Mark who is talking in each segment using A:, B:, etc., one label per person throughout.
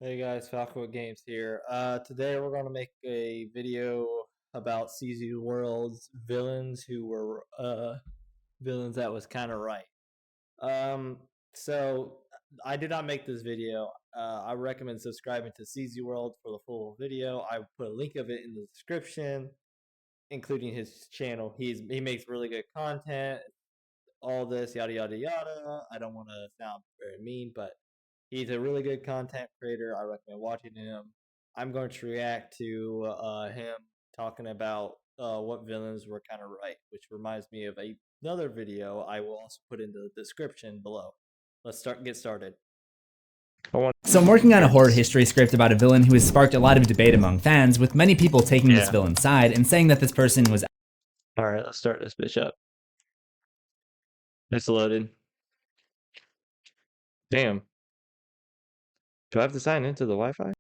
A: Hey guys, Falco Games here. Today we're gonna make a video about CZsWorld's villains who were villains that was kind of right. Um, so I did not make this video. I recommend subscribing to CZsWorld for the full video. I put a link of it in the description, including his channel. He makes really good content. All this yada yada yada. I don't want to sound very mean, but he's a really good content creator. I recommend watching him. I'm going to react to him talking about what villains were kind of right, which reminds me of another video I will also put in the description below. Let's get started.
B: So I'm working on a horror history script about a villain who has sparked a lot of debate among fans, with many people taking this villain's side and saying that this person was...
A: Alright, let's start this bitch up. It's loaded. Damn. Do I have to sign into the Wi-Fi?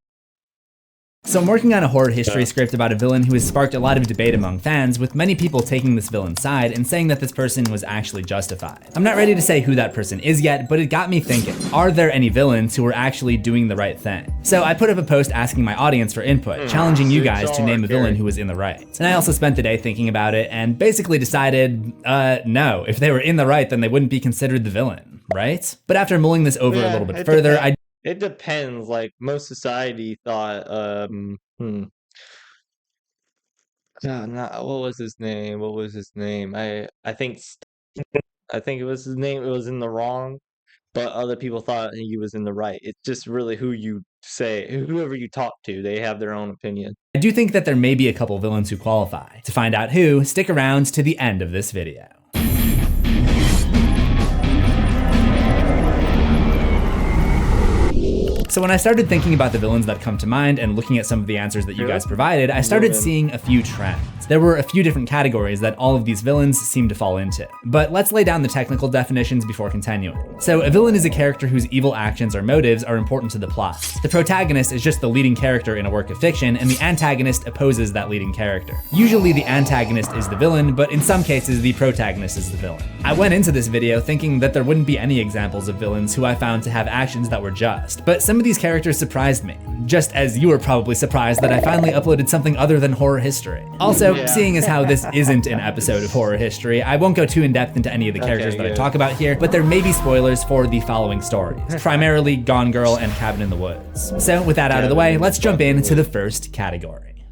B: So I'm working on a horror history script about a villain who has sparked a lot of debate among fans, with many people taking this villain's side and saying that this person was actually justified. I'm not ready to say who that person is yet, but it got me thinking, are there any villains who are actually doing the right thing? So I put up a post asking my audience for input, challenging you guys to name a villain who was in the right. And I also spent the day thinking about it and basically decided, no, if they were in the right, then they wouldn't be considered the villain, right? But after mulling this over a little bit further,
A: It depends. Like most society thought, what was his name? What was his name? I think it was his name. It was in the wrong, but other people thought he was in the right. It's just really who you say, whoever you talk to, they have their own opinion.
B: I do think that there may be a couple villains who qualify. To find out who, stick around to the end of this video. So when I started thinking about the villains that come to mind and looking at some of the answers that you guys provided, I started seeing a few trends. There were a few different categories that all of these villains seem to fall into. But let's lay down the technical definitions before continuing. So a villain is a character whose evil actions or motives are important to the plot. The protagonist is just the leading character in a work of fiction, and the antagonist opposes that leading character. Usually the antagonist is the villain, but in some cases the protagonist is the villain. I went into this video thinking that there wouldn't be any examples of villains who I found to have actions that were just, but some of these characters surprised me, just as you were probably surprised that I finally uploaded something other than horror history. Also, seeing as how this isn't an episode of horror history, I won't go too in depth into any of the characters that I talk about here, but there may be spoilers for the following stories, primarily Gone Girl and Cabin in the Woods. So with that out of the way, let's jump into the first category.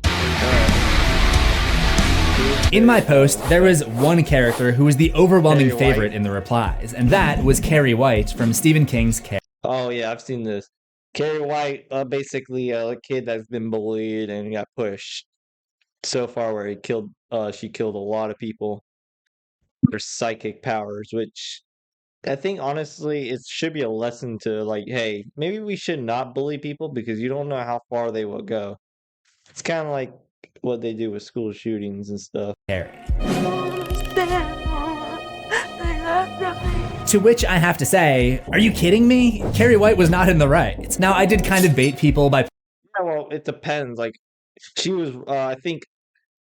B: In my post, there was one character who was the overwhelming favorite in the replies, and that was Carrie White from Stephen King's Carrie.
A: Oh yeah, I've seen this. Carrie White, basically a kid that's been bullied and got pushed so far where she killed a lot of people. Her psychic powers, which I think honestly it should be a lesson to like, hey, maybe we should not bully people because you don't know how far they will go. It's kind of like what they do with school shootings and stuff.
B: Carrie. To which I have to say, are you kidding me? Carrie White was not in the right. Now, I did kind of bait people by...
A: Yeah, well, it depends. Like, she was, I think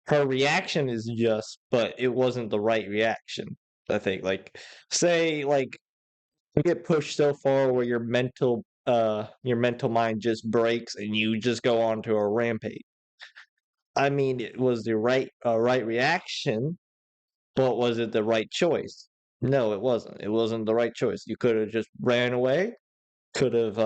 A: her reaction is just, but it wasn't the right reaction, I think. Like, say, like, you get pushed so far where your mental mind just breaks and you just go on to a rampage. I mean, it was the right reaction, but was it the right choice? No, it wasn't. It wasn't the right choice. You could have just ran away. Could have,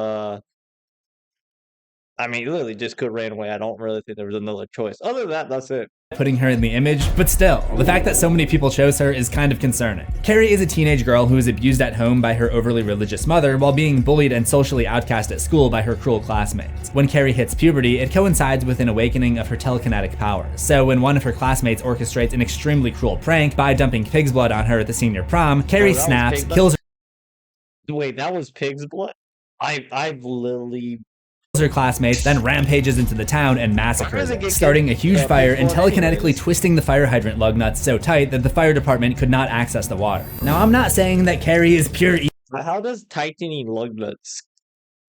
A: I mean, literally just could have ran away. I don't really think there was another choice. Other than that, that's it.
B: Putting her in the image, but still, the fact that so many people chose her is kind of concerning. Carrie is a teenage girl who is abused at home by her overly religious mother while being bullied and socially outcast at school by her cruel classmates. When Carrie hits puberty, it coincides with an awakening of her telekinetic powers. So when one of her classmates orchestrates an extremely cruel prank by dumping pig's blood on her at the senior prom, Carrie snaps, kills her.
A: Wait, that was pig's blood? I've literally...
B: her classmates, then rampages into the town and massacres it, starting a huge fire and telekinetically twisting the fire hydrant lug nuts so tight that the fire department could not access the water. Now, I'm not saying that Carrie is pure evil.
A: How does tightening lug nuts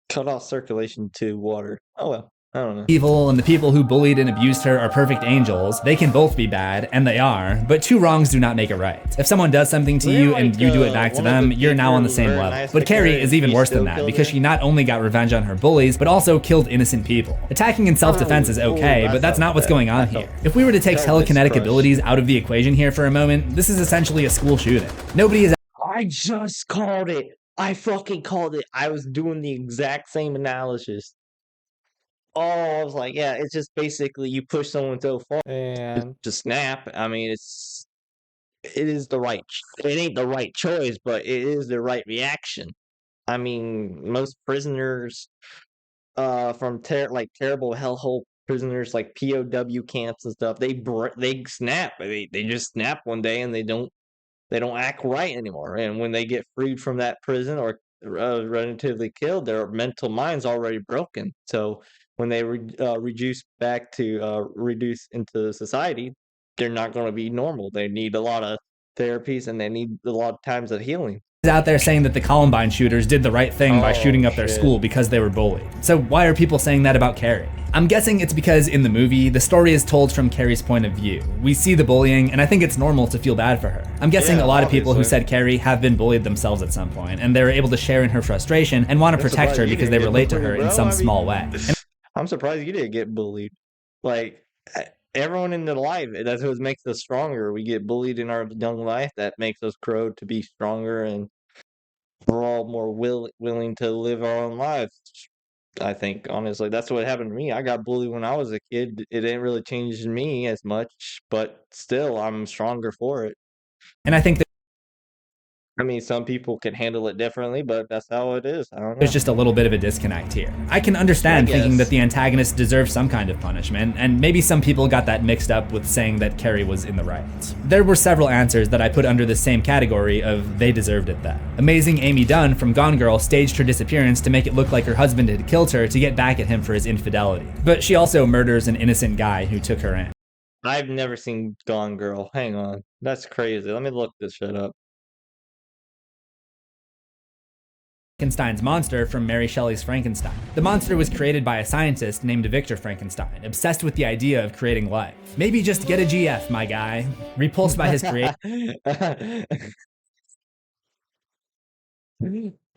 A: cut off circulation to water? Oh well. I don't know.
B: Evil and the people who bullied and abused her are perfect angels. They can both be bad, and they are, but two wrongs do not make a right. If someone does something to you and you do it back to them, you're now on the same level. But Carrie is even worse than that, because she not only got revenge on her bullies, but also killed innocent people. Attacking in self-defense is okay, but that's not what's going on here. If we were to take telekinetic abilities out of the equation here for a moment, this is essentially a school shooting. Nobody is.
A: I just called it. I fucking called it. I was doing the exact same analysis. Oh, I was like, yeah, it's just basically you push someone so far and to snap. I mean, it is the right. It ain't the right choice, but it is the right reaction. I mean, most prisoners, from terrible hellhole prisoners like POW camps and stuff, they snap. They just snap one day and they don't act right anymore. And when they get freed from that prison or relatively killed, their mental mind's already broken. So when they reduce into society, they're not going to be normal. They need a lot of therapies and they need a lot of times of healing.
B: Out there saying that the Columbine shooters did the right thing by shooting up their school because they were bullied. So why are people saying that about Carrie? I'm guessing it's because in the movie, the story is told from Carrie's point of view. We see the bullying, and I think it's normal to feel bad for her. I'm guessing a lot of people who said Carrie have been bullied themselves at some point, and they're able to share in her frustration and want to protect her because they relate to her in some small way.
A: I'm surprised you didn't get bullied. Like, everyone in their life, that's what makes us stronger. We get bullied in our young life. That makes us grow to be stronger, and we're all more willing to live our own lives. I think, honestly, that's what happened to me. I got bullied when I was a kid. It didn't really change me as much, but still, I'm stronger for it.
B: And I think that
A: some people can handle it differently, but that's how it is. I don't know.
B: There's just a little bit of a disconnect here. I can understand thinking that the antagonist deserves some kind of punishment, and maybe some people got that mixed up with saying that Carrie was in the right. There were several answers that I put under the same category of they deserved it then. Amazing Amy Dunn from Gone Girl staged her disappearance to make it look like her husband had killed her to get back at him for his infidelity. But she also murders an innocent guy who took her in.
A: I've never seen Gone Girl. Hang on. That's crazy. Let me look this shit up.
B: Frankenstein's monster from Mary Shelley's Frankenstein. The monster was created by a scientist named Victor Frankenstein, obsessed with the idea of creating life. Maybe just get a GF, my guy. Repulsed by his creation.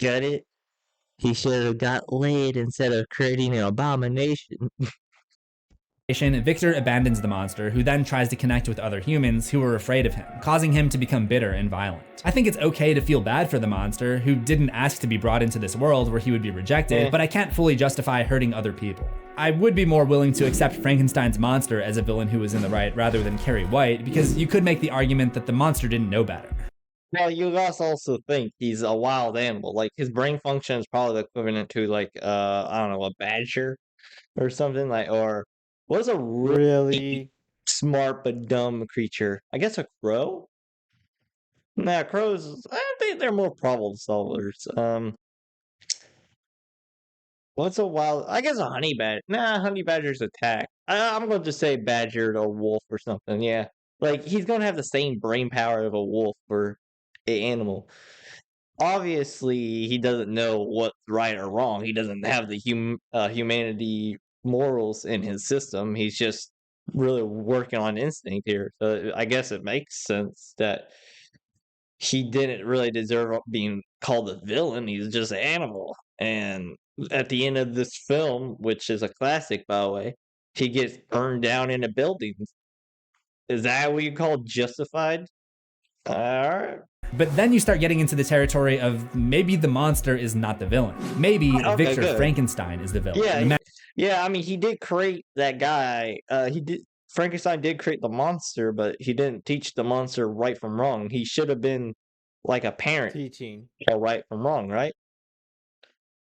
A: Get it? He should have got laid instead of creating an abomination.
B: Victor abandons the monster, who then tries to connect with other humans who are afraid of him, causing him to become bitter and violent. I think it's okay to feel bad for the monster, who didn't ask to be brought into this world where he would be rejected, but I can't fully justify hurting other people. I would be more willing to accept Frankenstein's monster as a villain who was in the right rather than Carrie White, because you could make the argument that the monster didn't know better.
A: Well, you guys also think he's a wild animal. Like, his brain function is probably the equivalent to, like, I don't know, a badger or something, like, or what's a really smart but dumb creature? I guess a crow? Nah, crows, I think they're more problem solvers. What's a wild, I guess a honey badger. Nah, honey badgers attack. I'm going to just say badger or wolf or something, yeah. Like, he's going to have the same brain power of a wolf or an animal. Obviously, he doesn't know what's right or wrong. He doesn't have the humanity morals in his system. He's just really working on instinct here. So I guess it makes sense that he didn't really deserve being called a villain. He's just an animal. And at the end of this film, which is a classic, by the way, he gets burned down in a building. Is that what you call justified? All right.
B: But then you start getting into the territory of maybe the monster is not the villain. Maybe Victor Frankenstein is the villain.
A: Yeah, I mean, he did create that guy. Frankenstein did create the monster, but he didn't teach the monster right from wrong. He should have been like a parent teaching right from wrong, right?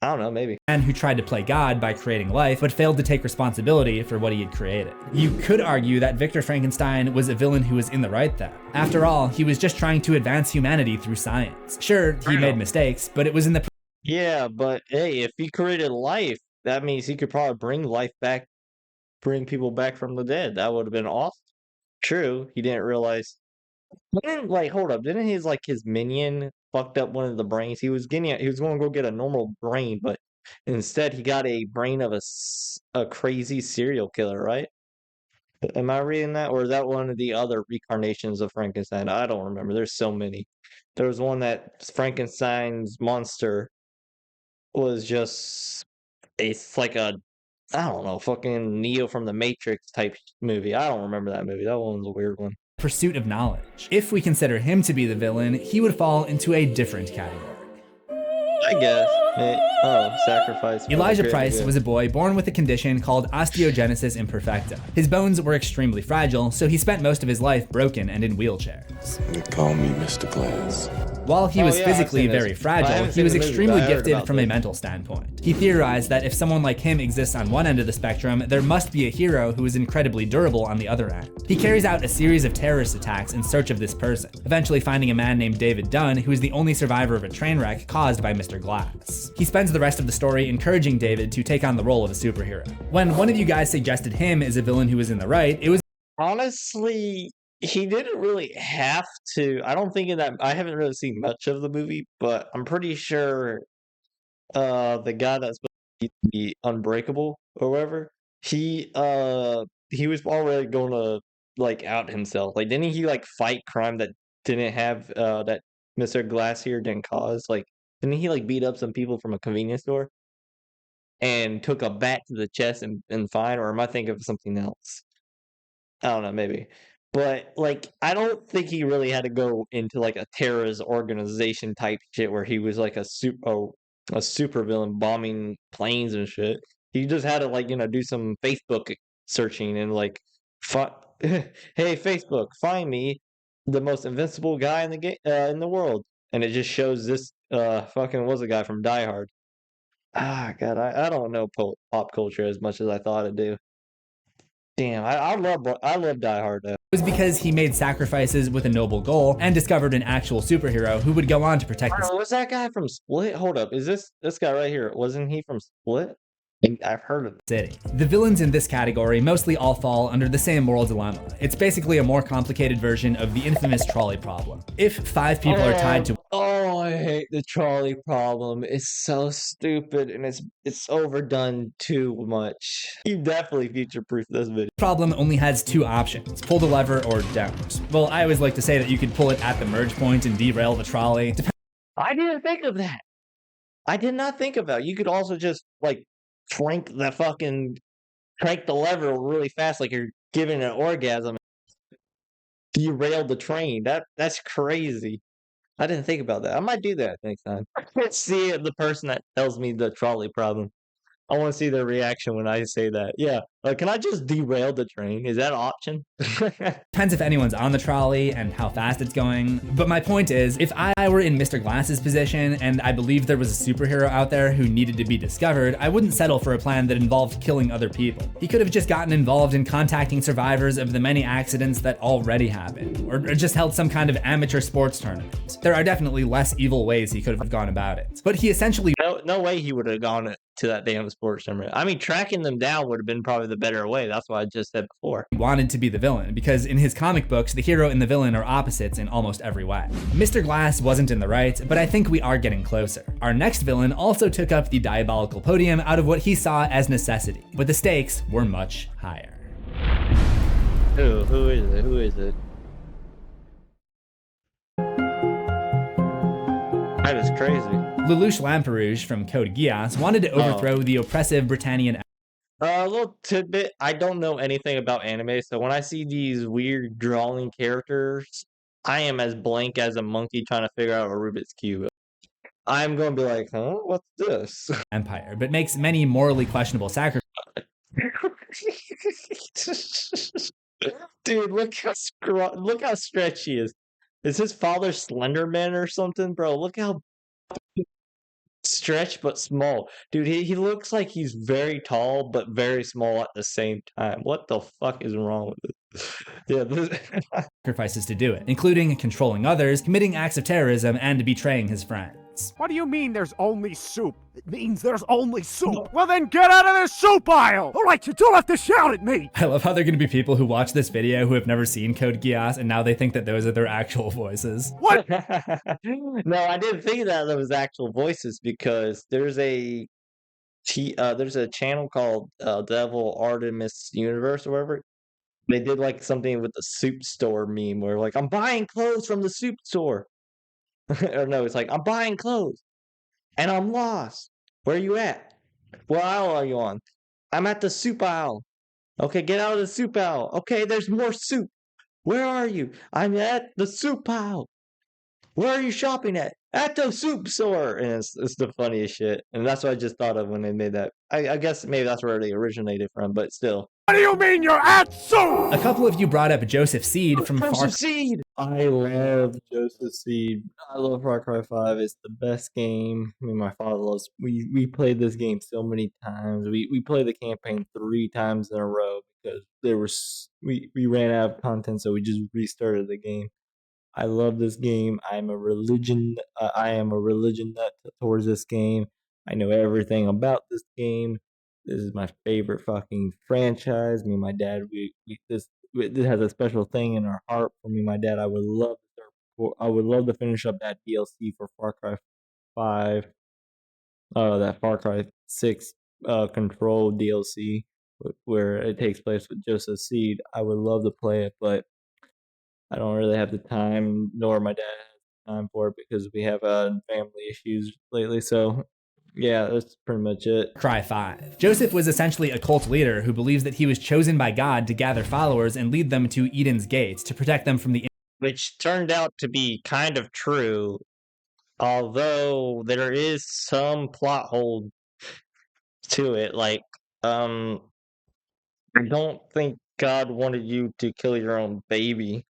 A: I don't know, maybe.
B: Man who tried to play God by creating life, but failed to take responsibility for what he had created. You could argue that Victor Frankenstein was a villain who was in the right then. After all, he was just trying to advance humanity through science. Sure, he made mistakes, but it was in the...
A: Yeah, but hey, if he created life, that means he could probably bring life back, bring people back from the dead. That would have been awesome. True, he didn't realize... hold up, didn't his minion fucked up one of the brains? He was going to go get a normal brain, but Instead, he got a brain of a crazy serial killer, right? Am I reading that, or is that one of the other reincarnations of Frankenstein? I don't remember. There's so many. There was one that Frankenstein's monster was just it's like a I don't know, fucking Neo from the Matrix type movie. I don't remember that movie. That one was a weird one.
B: Pursuit of knowledge. If we consider him to be the villain, he would fall into a different category.
A: I guess. Sacrifice.
B: Elijah Price was a boy born with a condition called osteogenesis imperfecta. His bones were extremely fragile, so he spent most of his life broken and in wheelchairs.
C: They call me Mr. Glass.
B: While he was physically very fragile, he was extremely gifted from a mental standpoint. He theorized that if someone like him exists on one end of the spectrum, there must be a hero who is incredibly durable on the other end. He carries out a series of terrorist attacks in search of this person, eventually finding a man named David Dunn, who is the only survivor of a train wreck caused by Mr. Glass. He spends the rest of the story encouraging David to take on the role of a superhero. When one of you guys suggested him as a villain who was in the right, it was
A: honestly, he didn't really have to. I don't think in that I haven't really seen much of the movie, but I'm pretty sure the guy that's supposed to be unbreakable or whatever, he was already gonna like out himself. Like didn't he like fight crime that didn't have that Mr. Glass here didn't cause? Like didn't he like beat up some people from a convenience store and took a bat to the chest and fine, or am I thinking of something else? I don't know, maybe. But like I don't think he really had to go into like a terrorist organization type shit where he was like a super villain bombing planes and shit. He just had to like, do some Facebook searching and like hey Facebook, find me the most invincible guy in the in the world. And it just shows this fucking was a guy from Die Hard. Ah, God, I don't know pop culture as much as I thought I'd do. Damn, I love Die Hard though.
B: was because he made sacrifices with a noble goal and discovered an actual superhero who would go on to protect the
A: Was that guy from Split? Hold up, is this guy right here? Wasn't he from Split? I've heard of it.
B: city. The villains in this category mostly all fall under the same moral dilemma. It's basically a more complicated version of the infamous trolley problem. If 5 people are tied to
A: I hate the trolley problem. It's so stupid and it's overdone too much. You definitely future-proof this video.
B: problem only has 2 options, pull the lever or don't. Well, I always like to say that you could pull it at the merge point and derail the trolley.
A: I didn't think of that. I did not think of that. You could also just like crank the lever really fast like you're giving an orgasm. Derail the train. That's crazy. I didn't think about that. I might do that next time. Let's see the person that tells me the trolley problem. I want to see their reaction when I say that. Yeah. Can I just derail the train? Is that an option?
B: Depends if anyone's on the trolley and how fast it's going. But my point is, if I were in Mr. Glass's position and I believed there was a superhero out there who needed to be discovered, I wouldn't settle for a plan that involved killing other people. He could have just gotten involved in contacting survivors of the many accidents that already happened, or just held some kind of amateur sports tournament. There are definitely less evil ways he could have gone about it. But he essentially
A: No way he would have gone to that damn sports tournament. I mean, tracking them down would have been probably the better way. That's what I just said before.
B: Wanted to be the villain, because in his comic books, the hero and the villain are opposites in almost every way. Mr. Glass wasn't in the right, but I think we are getting closer. Our next villain also took up the diabolical podium out of what he saw as necessity, but the stakes were much higher.
A: Who is it? Who is it? That is crazy.
B: Lelouch Lamperouge from Code Geass wanted to overthrow the oppressive Britannian.
A: A little tidbit. I don't know anything about anime, so when I see these weird drawing characters, I am as blank as a monkey trying to figure out a Rubik's Cube. I'm going to be like, huh? What's this?
B: Empire, but makes many morally questionable sacrifices.
A: Dude, look how stretchy he is. Is his father Slender Man or something, bro? Look how stretched but small. Dude, he looks like he's very tall but very small at the same time. What the fuck is wrong with this? Yeah,
B: sacrifices to do it, including controlling others, committing acts of terrorism, and betraying his friends.
D: What do you mean there's only soup? It means there's only soup. Well then get out of the soup aisle! Alright, you don't have to shout at me!
B: I love how there are going to be people who watch this video who have never seen Code Geass and now they think that those are their actual voices.
D: What?
A: No, I didn't think that was actual voices because there's a there's a channel called Devil Artemis Universe or whatever. They did like something with the soup store meme where like I'm buying clothes from the soup store. Or no, it's like I'm buying clothes and I'm lost. Where are you at? What aisle are you on? I'm at the soup aisle. Okay, get out of the soup aisle. Okay, there's more soup. Where are you? I'm at the soup aisle. Where are you shopping at? At the soup store. And it's the funniest shit. And that's what I just thought of when they made that. I guess maybe that's where they originated from, but still.
D: What do you mean you're at soup?
B: A couple of you brought up Joseph Seed from Far
A: Joseph Seed! I love Joseph Seed. I love Far Cry 5. It's the best game. I mean, my father loves. We played this game so many times. We played the campaign 3 times in a row because we ran out of content, so we just restarted the game. I love this game. I am a religion nut towards this game. I know everything about this game. This is my favorite fucking franchise. Me and my dad, this has a special thing in our heart for me and my dad. I would love to finish up that DLC for Far Cry 5. That Far Cry 6 Control DLC where it takes place with Joseph Seed. I would love to play it, but I don't really have the time, nor my dad has time for it because we have family issues lately. So, yeah, that's pretty much it.
B: Cry 5. Joseph was essentially a cult leader who believes that he was chosen by God to gather followers and lead them to Eden's gates to protect them from the
A: Which turned out to be kind of true, although there is some plot hole to it. Like, I don't think God wanted you to kill your own baby.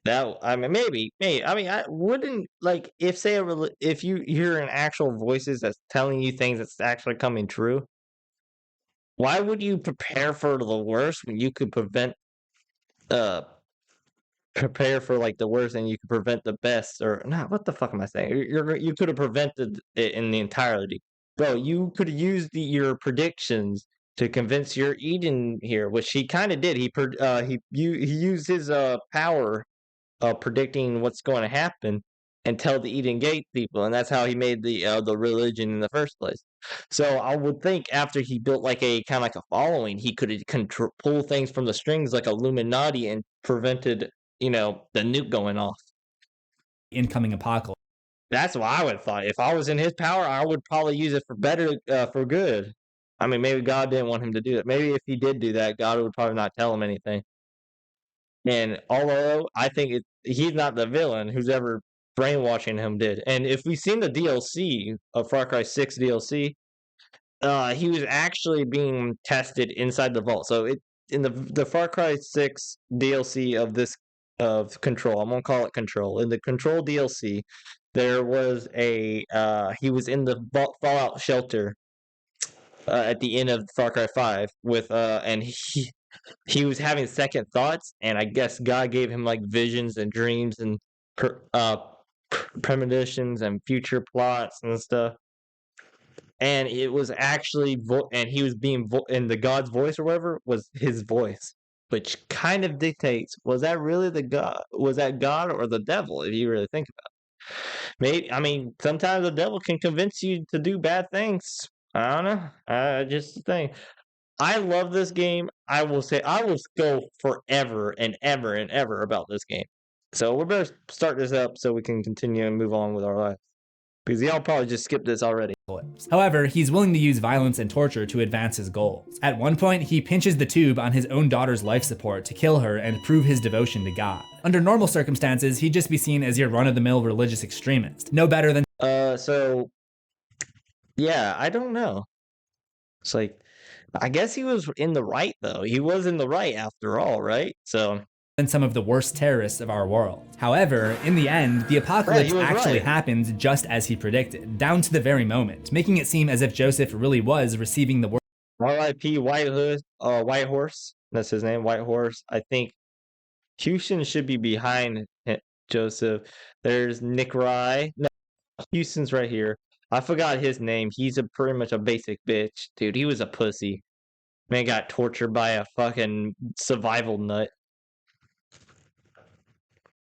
A: That I mean, maybe. I mean, I wouldn't like if if you hear an actual voices that's telling you things that's actually coming true. Why would you prepare for the worst when you could uh prepare for like the worst and you could prevent the best? Or not? What the fuck am I saying? You could have prevented it in the entirety, bro. You could have used your predictions to convince your Eden here, which he kind of did. He used his power predicting what's going to happen and tell the Eden Gate people, and that's how he made the religion in the first place. So I would think after he built like a kind of like a following, he could pull things from the strings like Illuminati and prevented the nuke going off.
B: incoming apocalypse.
A: That's what I would have thought. If I was in his power, I would probably use it for better, for good. I mean, maybe God didn't want him to do it. Maybe if he did do that, God would probably not tell him anything. And although I think he's not the villain, who's ever brainwashing him did. And if we've seen the DLC of Far Cry 6 DLC, he was actually being tested inside the vault. So in the Far Cry 6 DLC of Control, I'm gonna call it Control. In the Control DLC, there was he was in the Fallout shelter at the end of Far Cry 5 with and he was having second thoughts, and I guess God gave him like visions and dreams and premonitions and future plots and stuff. And it was actually and he was being and the God's voice or whatever was his voice, which kind of dictates, was that really the God? Was that God or the devil? If you really think about it, maybe. I mean, sometimes the devil can convince you to do bad things. I don't know. Just the thing. I love this game. I will go forever and ever and ever about this game. So we better start this up so we can continue and move on with our lives. Because y'all probably just skipped this already.
B: However, he's willing to use violence and torture to advance his goals. At one point, he pinches the tube on his own daughter's life support to kill her and prove his devotion to God. Under normal circumstances, he'd just be seen as your run-of-the-mill religious extremist. No better than
A: yeah, I don't know. It's like, I guess he was in the right, though. He was in the right after all, right? So
B: than some of the worst terrorists of our world. However, in the end, the apocalypse actually happened just as he predicted, down to the very moment, making it seem as if Joseph really was receiving the word.
A: R.I.P. White Horse. That's his name, White Horse. I think Houston should be behind Joseph. There's Nick Rye. No, Houston's right here. I forgot his name. He's pretty much a basic bitch. Dude, he was a pussy. Man got tortured by a fucking survival nut.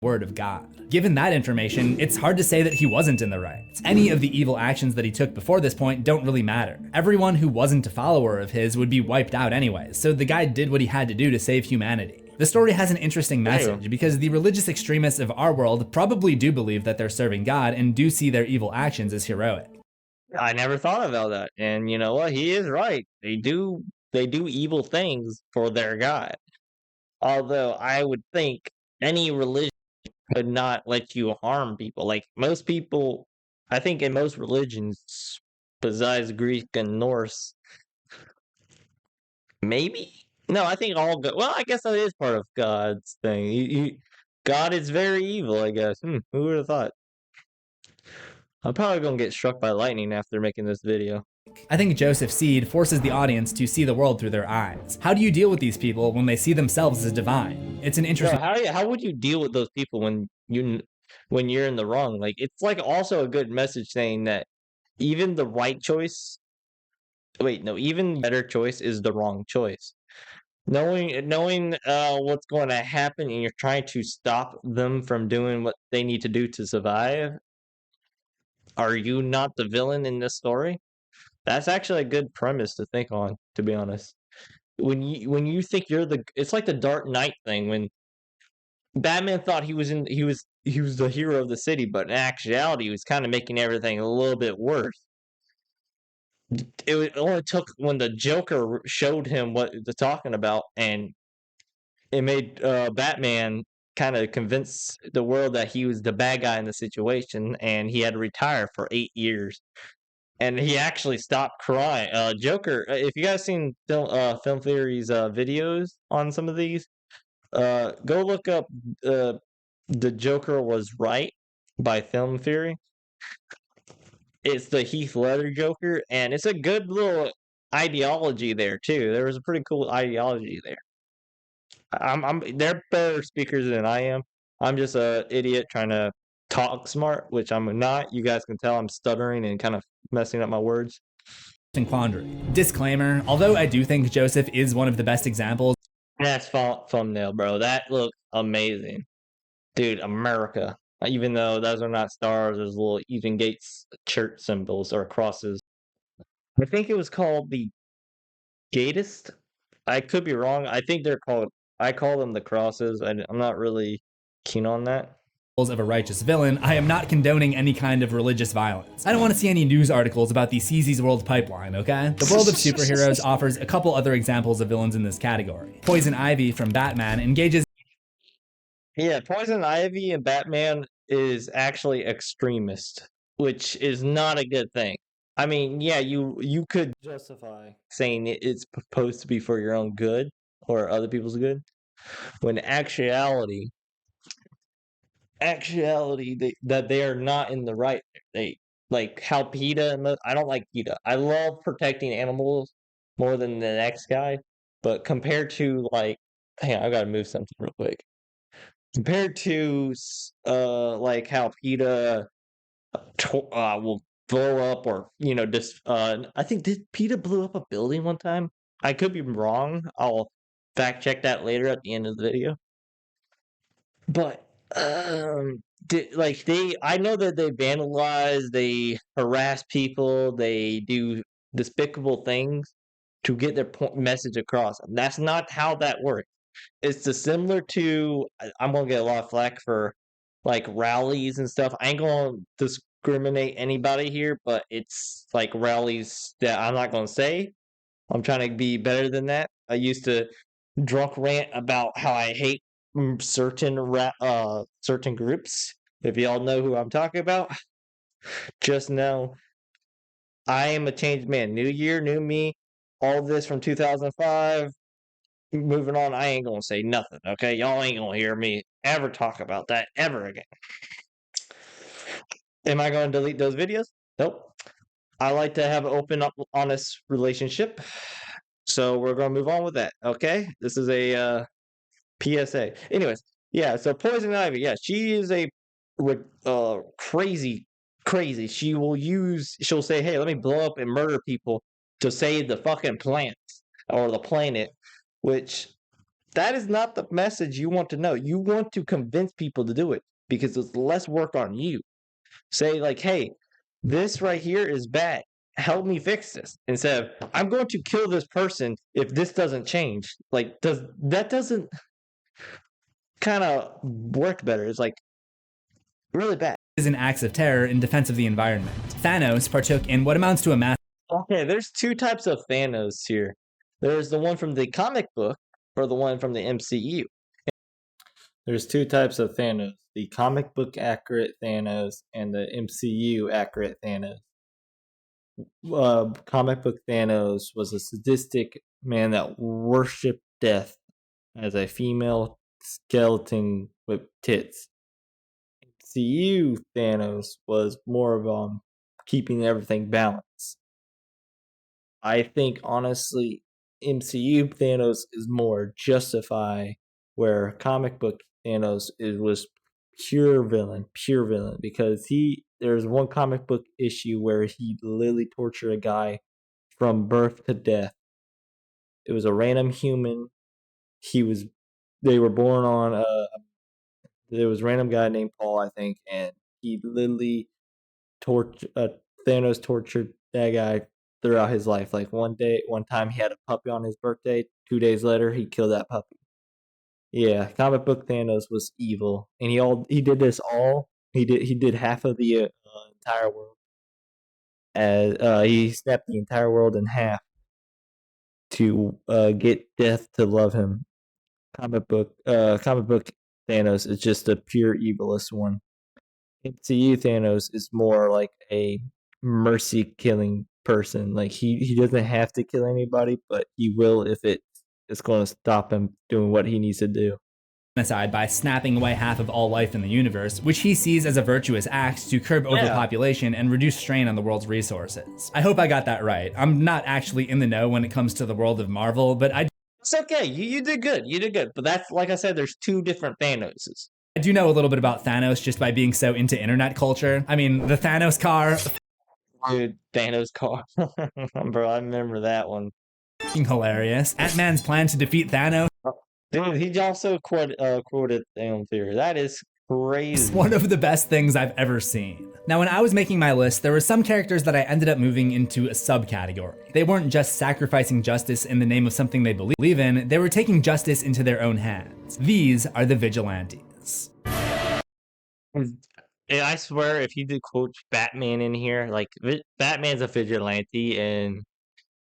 B: word of God. Given that information, it's hard to say that he wasn't in the right. Any of the evil actions that he took before this point don't really matter. Everyone who wasn't a follower of his would be wiped out anyways, so the guy did what he had to do to save humanity. The story has an interesting message because the religious extremists of our world probably do believe that they're serving God and do see their evil actions as heroic.
A: I never thought about that. And you know what? He is right. They do evil things for their God. Although I would think any religion could not let you harm people. Like most people, I think in most religions, besides Greek and Norse, maybe? No, I think all God. Well, I guess that is part of God's thing. God is very evil, I guess. Who would have thought? I'm probably gonna get struck by lightning after making this video.
B: I think Joseph's seed forces the audience to see the world through their eyes. How do you deal with these people when they see themselves as divine? It's an interesting.
A: No, how would you deal with those people when you're in the wrong? Like it's like also a good message saying that even the right choice. Wait, no, even better choice is the wrong choice. Knowing what's going to happen and you're trying to stop them from doing what they need to do to survive. Are you not the villain in this story? That's actually a good premise to think on, to be honest. When you think it's like the Dark Knight thing when Batman thought he was the hero of the city, but in actuality he was kind of making everything a little bit worse. It only took when the Joker showed him what they're talking about, and it made Batman kind of convince the world that he was the bad guy in the situation, and he had to retire for 8 years. And he actually stopped crying. Joker, if you guys seen Film Theory's videos on some of these, go look up The Joker Was Right by Film Theory. It's the Heath Ledger Joker, and it's a good little ideology there too. There was a pretty cool ideology there. They're better speakers than I am. I'm just a idiot trying to talk smart, which I'm not. You guys can tell I'm stuttering and kind of messing up my words.
B: Quandary. Disclaimer, although I do think Joseph is one of the best examples.
A: That's thumbnail, bro. That looks amazing. Dude, America. Even though those are not stars, there's little Even Gates church symbols or crosses. I think it was called the Gatist. I could be wrong. I think I call them the crosses. I'm not really keen on that.
B: Of a righteous villain, I am not condoning any kind of religious violence. I don't want to see any news articles about the CZsWorld pipeline, okay? The world of superheroes offers a couple other examples of villains in this category. Poison Ivy from Batman engages.
A: Yeah, Poison Ivy and Batman is actually extremist, which is not a good thing. I mean, yeah, you could justify saying it's supposed to be for your own good or other people's good, when actuality that they are not in the right. They like how PETA. I don't like PETA. I love protecting animals more than the next guy, but compared to like, hang on, I gotta move something real quick. Compared to like how PETA will blow up or just I think did PETA blow up a building one time? I could be wrong. I'll fact check that later at the end of the video. But I know that they vandalize, they harass people, they do despicable things to get their message across. And that's not how that works. It's similar to I'm gonna get a lot of flack for like rallies and stuff. I ain't gonna discriminate anybody here, but it's like rallies that I'm not gonna say. I'm trying to be better than that. I used to drunk rant about how I hate certain groups. If y'all know who I'm talking about, just know I am a changed man. New year, new me. All this from 2005. Moving on, I ain't gonna say nothing. Okay, y'all ain't gonna hear me ever talk about that ever again. Am I gonna delete those videos? Nope. I like to have an open, honest relationship. So we're gonna move on with that. Okay, this is a PSA. Anyways, yeah. So Poison Ivy, yeah, she is a crazy. She'll say, "Hey, let me blow up and murder people to save the fucking plants or the planet," which That is not the message you want to know. You want to convince people to do it because it's less work on you. Say like, hey, this right here is bad. Help me fix this. Instead of, I'm going to kill this person if this doesn't change. Like, doesn't kind of work better? It's like really bad.
B: In acts of terror in defense of the environment. Thanos partook in what amounts to a mass.
A: Okay, there's two types of Thanos here. There's the one from the comic book or the one from the MCU. There's two types of Thanos, the comic book accurate Thanos and the MCU accurate Thanos. Comic book Thanos was a sadistic man that worshipped death as a female skeleton with tits. MCU Thanos was more of keeping everything balanced. I think honestly, MCU Thanos is more justify, where comic book Thanos was pure villain, because there's one comic book issue where he literally tortured a guy from birth to death. It was a random human. They were born on there was a random guy named Paul, I think, and he literally Thanos tortured that guy throughout his life. Like one time he had a puppy on his birthday. 2 days later, he killed that puppy. Yeah, comic book Thanos was evil, and he did this all. He did half of the entire world. As he snapped the entire world in half to get death to love him. Comic book Thanos is just a pure evilest one. MCU Thanos is more like a mercy killing person. Like he doesn't have to kill anybody, but he will if it's going to stop him doing what he needs to do.
B: Aside by snapping away half of all life in the universe, which he sees as a virtuous act to curb overpopulation and reduce strain on the world's resources. I hope I got that right. I'm not actually in the know when it comes to the world of Marvel, but
A: it's okay. You did good. You did good. But that's, like I said, there's two different Thanoses.
B: I do know a little bit about Thanos just by being so into internet culture. I mean, the Thanos car.
A: Dude, Thanos car. Bro, I remember that one.
B: Hilarious. Ant-Man's plan to defeat Thanos.
A: Dude, he also quoted Thanos here. That is crazy.
B: It's one of the best things I've ever seen. Now, when I was making my list, there were some characters that I ended up moving into a subcategory. They weren't just sacrificing justice in the name of something they believe in, they were taking justice into their own hands. These are the vigilantes.
A: I swear, if you did quote Batman in here, like Batman's a vigilante, and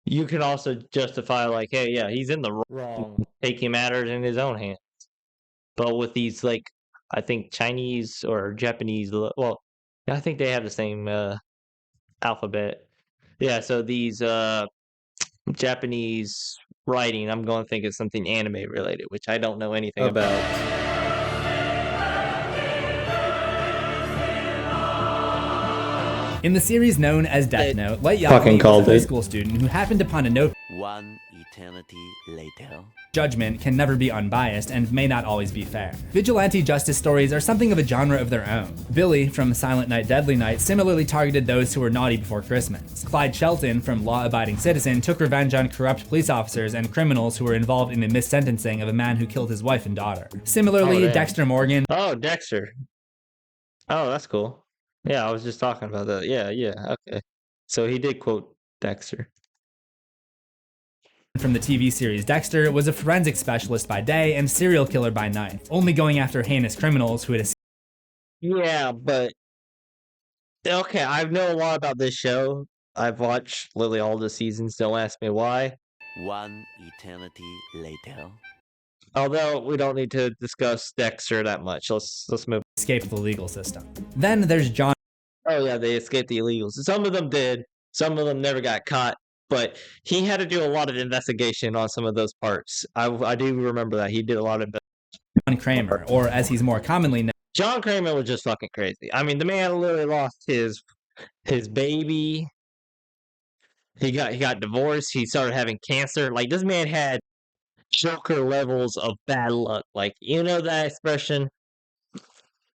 A: you can also justify like, hey, yeah, he's in the wrong, taking matters in his own hands. But with these, like, I think Chinese or Japanese, well, I think they have the same alphabet. Yeah, so these Japanese writing, I'm going to think it's something anime related, which I don't know anything about.
B: In the series known as Death Note, Light Yagami was a high school student who happened upon a note.
E: One eternity later.
B: Judgment can never be unbiased and may not always be fair. Vigilante justice stories are something of a genre of their own. Billy from Silent Night Deadly Night similarly targeted those who were naughty before Christmas. Clyde Shelton from Law Abiding Citizen took revenge on corrupt police officers and criminals who were involved in the missentencing of a man who killed his wife and daughter. Similarly, Dexter Morgan.
A: Oh, Dexter. Oh, that's cool. Yeah, I was just talking about that. Yeah, okay. So he did quote Dexter.
B: From the TV series Dexter was a forensic specialist by day and serial killer by night, only going after heinous criminals who had
A: Yeah, but okay, I know a lot about this show. I've watched literally all the seasons. Don't ask me why.
E: One eternity later.
A: Although we don't need to discuss Dexter that much. Let's move.
B: Escaped the legal system. Then there's John.
A: Oh yeah, they escaped the illegals. Some of them did. Some of them never got caught. But he had to do a lot of investigation on some of those parts. I do remember that he did a lot of.
B: John Kramer, or as he's more commonly known.
A: John Kramer was just fucking crazy. I mean, the man literally lost his baby. He got divorced. He started having cancer. Like, this man had Joker levels of bad luck. Like, you know that expression?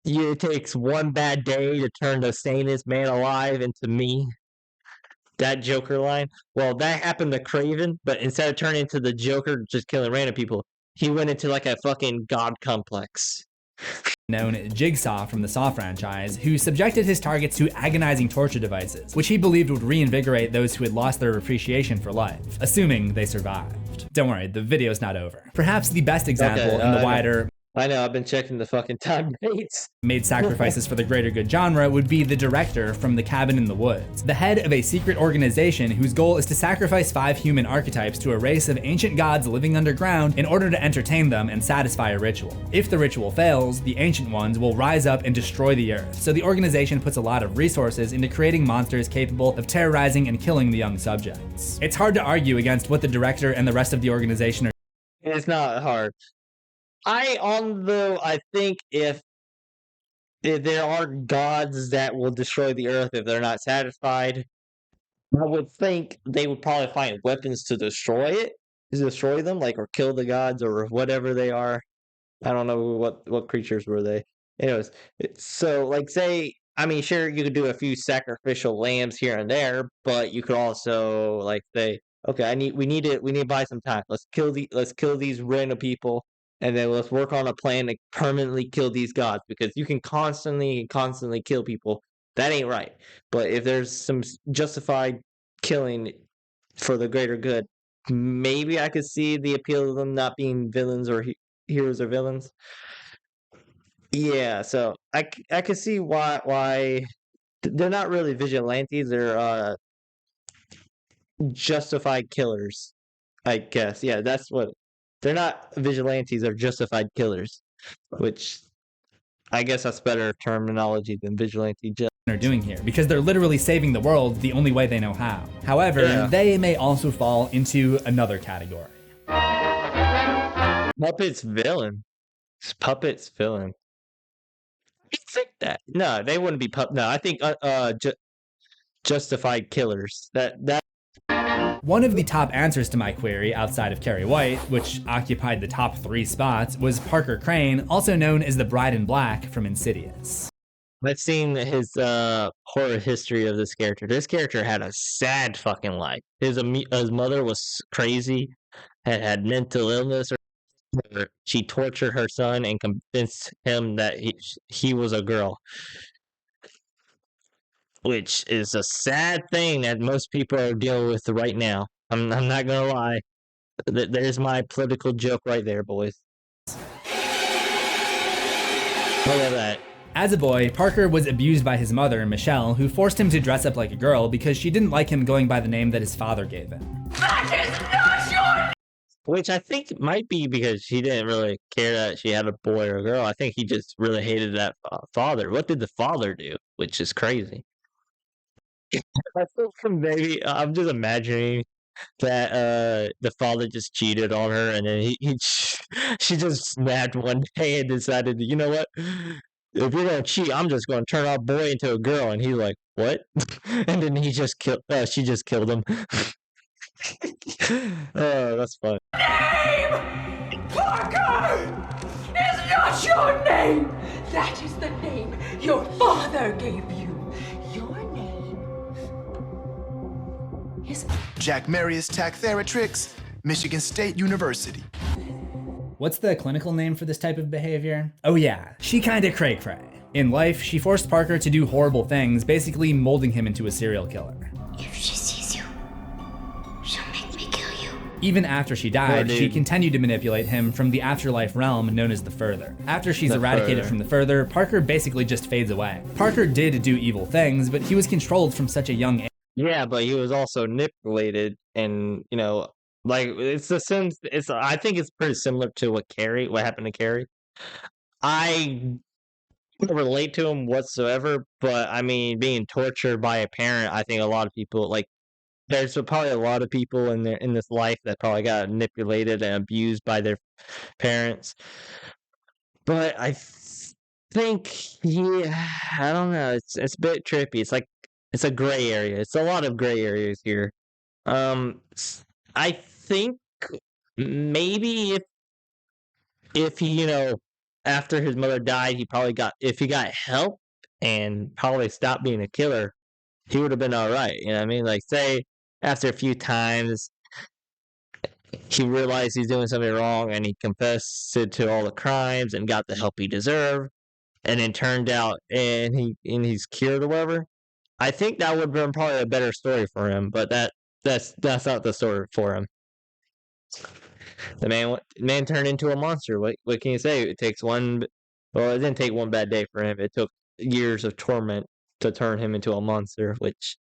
A: It takes one bad day to turn the sanest man alive into me. That Joker line. Well, that happened to Craven, but instead of turning into the Joker just killing random people, he went into like a fucking god complex.
B: Known Jigsaw from the Saw franchise, who subjected his targets to agonizing torture devices, which he believed would reinvigorate those who had lost their appreciation for life, assuming they survived. Don't worry, the video's not over. Perhaps the best example in the wider
A: I know, I've been checking the fucking time rates.
B: Made sacrifices for the greater good genre would be the director from The Cabin in the Woods, the head of a secret organization whose goal is to sacrifice 5 human archetypes to a race of ancient gods living underground in order to entertain them and satisfy a ritual. If the ritual fails, the ancient ones will rise up and destroy the earth, so the organization puts a lot of resources into creating monsters capable of terrorizing and killing the young subjects. It's hard to argue against what the director and the rest of the organization are.
A: It's not hard. I think if there are gods that will destroy the earth if they're not satisfied, I would think they would probably find weapons to destroy them, like, or kill the gods or whatever they are. I don't know what creatures were they. Anyways, so like say, I mean, sure, you could do a few sacrificial lambs here and there, but you could also like say, okay, we need to buy some time. Let's kill these random people, and then let's work on a plan to permanently kill these gods, because you can constantly kill people. That ain't right. But if there's some justified killing for the greater good, maybe I could see the appeal of them not being villains or heroes or villains. Yeah, so I could see why they're not really vigilantes. They're justified killers, I guess. Yeah, that's what. They're not vigilantes, they're justified killers, which I guess that's better terminology than vigilante.
B: Are doing here, because they're literally saving the world the only way they know how. However, they may also fall into another category.
A: Puppets villain. Puppets villain. I think that. No, they wouldn't be No, I think justified killers. That
B: One of the top answers to my query outside of Carrie White, which occupied the top 3 spots, was Parker Crane, also known as the Bride in Black from Insidious.
A: I've seen his horror history of this character. This character had a sad fucking life. His mother was crazy, had mental illness, or she tortured her son and convinced him that he was a girl, which is a sad thing that most people are dealing with right now. I'm not gonna lie. There's my political joke right there, boys. Look at that.
B: As a boy, Parker was abused by his mother, Michelle, who forced him to dress up like a girl because she didn't like him going by the name that his father gave him.
F: That is not your...
A: Which I think might be because she didn't really care that she had a boy or a girl. I think he just really hated that father. What did the father do? Which is crazy. I think maybe I'm just imagining that the father just cheated on her, and then she just snapped one day and decided, you know what? If you're gonna cheat, I'm just gonna turn our boy into a girl. And he's like, what? And then she just killed him. Oh, that's fun.
F: Name! Parker! Is not your name! That is the name your father gave you. Your name is
G: Jack Marius Tactheratrix, Michigan State University.
B: What's the clinical name for this type of behavior? Oh yeah, she kinda cray-cray. In life, she forced Parker to do horrible things, basically molding him into a serial killer.
H: If she sees you, she'll make me kill you.
B: Even after she died, she continued to manipulate him from the afterlife realm known as the Further. After she's eradicated from the Further, Parker basically just fades away. Parker did do evil things, but he was controlled from such a young age.
A: Yeah, but he was also manipulated, and like it's the sense. I think it's pretty similar to what happened to Carrie. I don't relate to him whatsoever, but I mean, being tortured by a parent, I think a lot of people like. There's probably a lot of people in this life that probably got manipulated and abused by their parents. But I think I don't know. It's a bit trippy. It's like it's a gray area. It's a lot of gray areas here. I think maybe if he after his mother died, if he got help and probably stopped being a killer, he would have been all right. You know what I mean? Like say after a few times, he realized he's doing something wrong, and he confessed to all the crimes and got the help he deserved, and then turned out and he's cured or whatever. I think that would have been probably a better story for him, but that's not the story for him. The man turned into a monster. What can you say? It takes one. Well, it didn't take one bad day for him. It took years of torment to turn him into a monster, which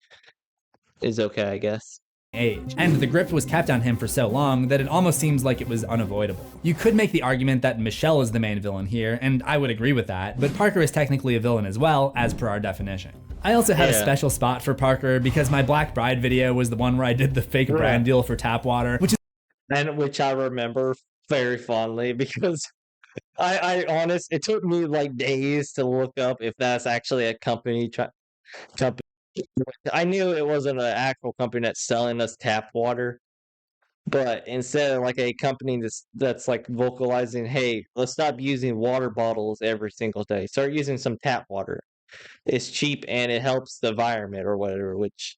A: is okay, I guess.
B: Age. And the grip was kept on him for so long that it almost seems like it was unavoidable. You could make the argument that Michelle is the main villain here, and I would agree with that, but Parker is technically a villain as well, as per our definition. I also had a special spot for Parker because my Black Bride video was the one where I did the fake brand deal for tap water,
A: which I remember very fondly because it took me like days to look up if that's actually a company. I knew it wasn't an actual company that's selling us tap water, but instead of like a company that's like vocalizing, hey, let's stop using water bottles every single day. Start using some tap water. It's cheap and it helps the environment or whatever, which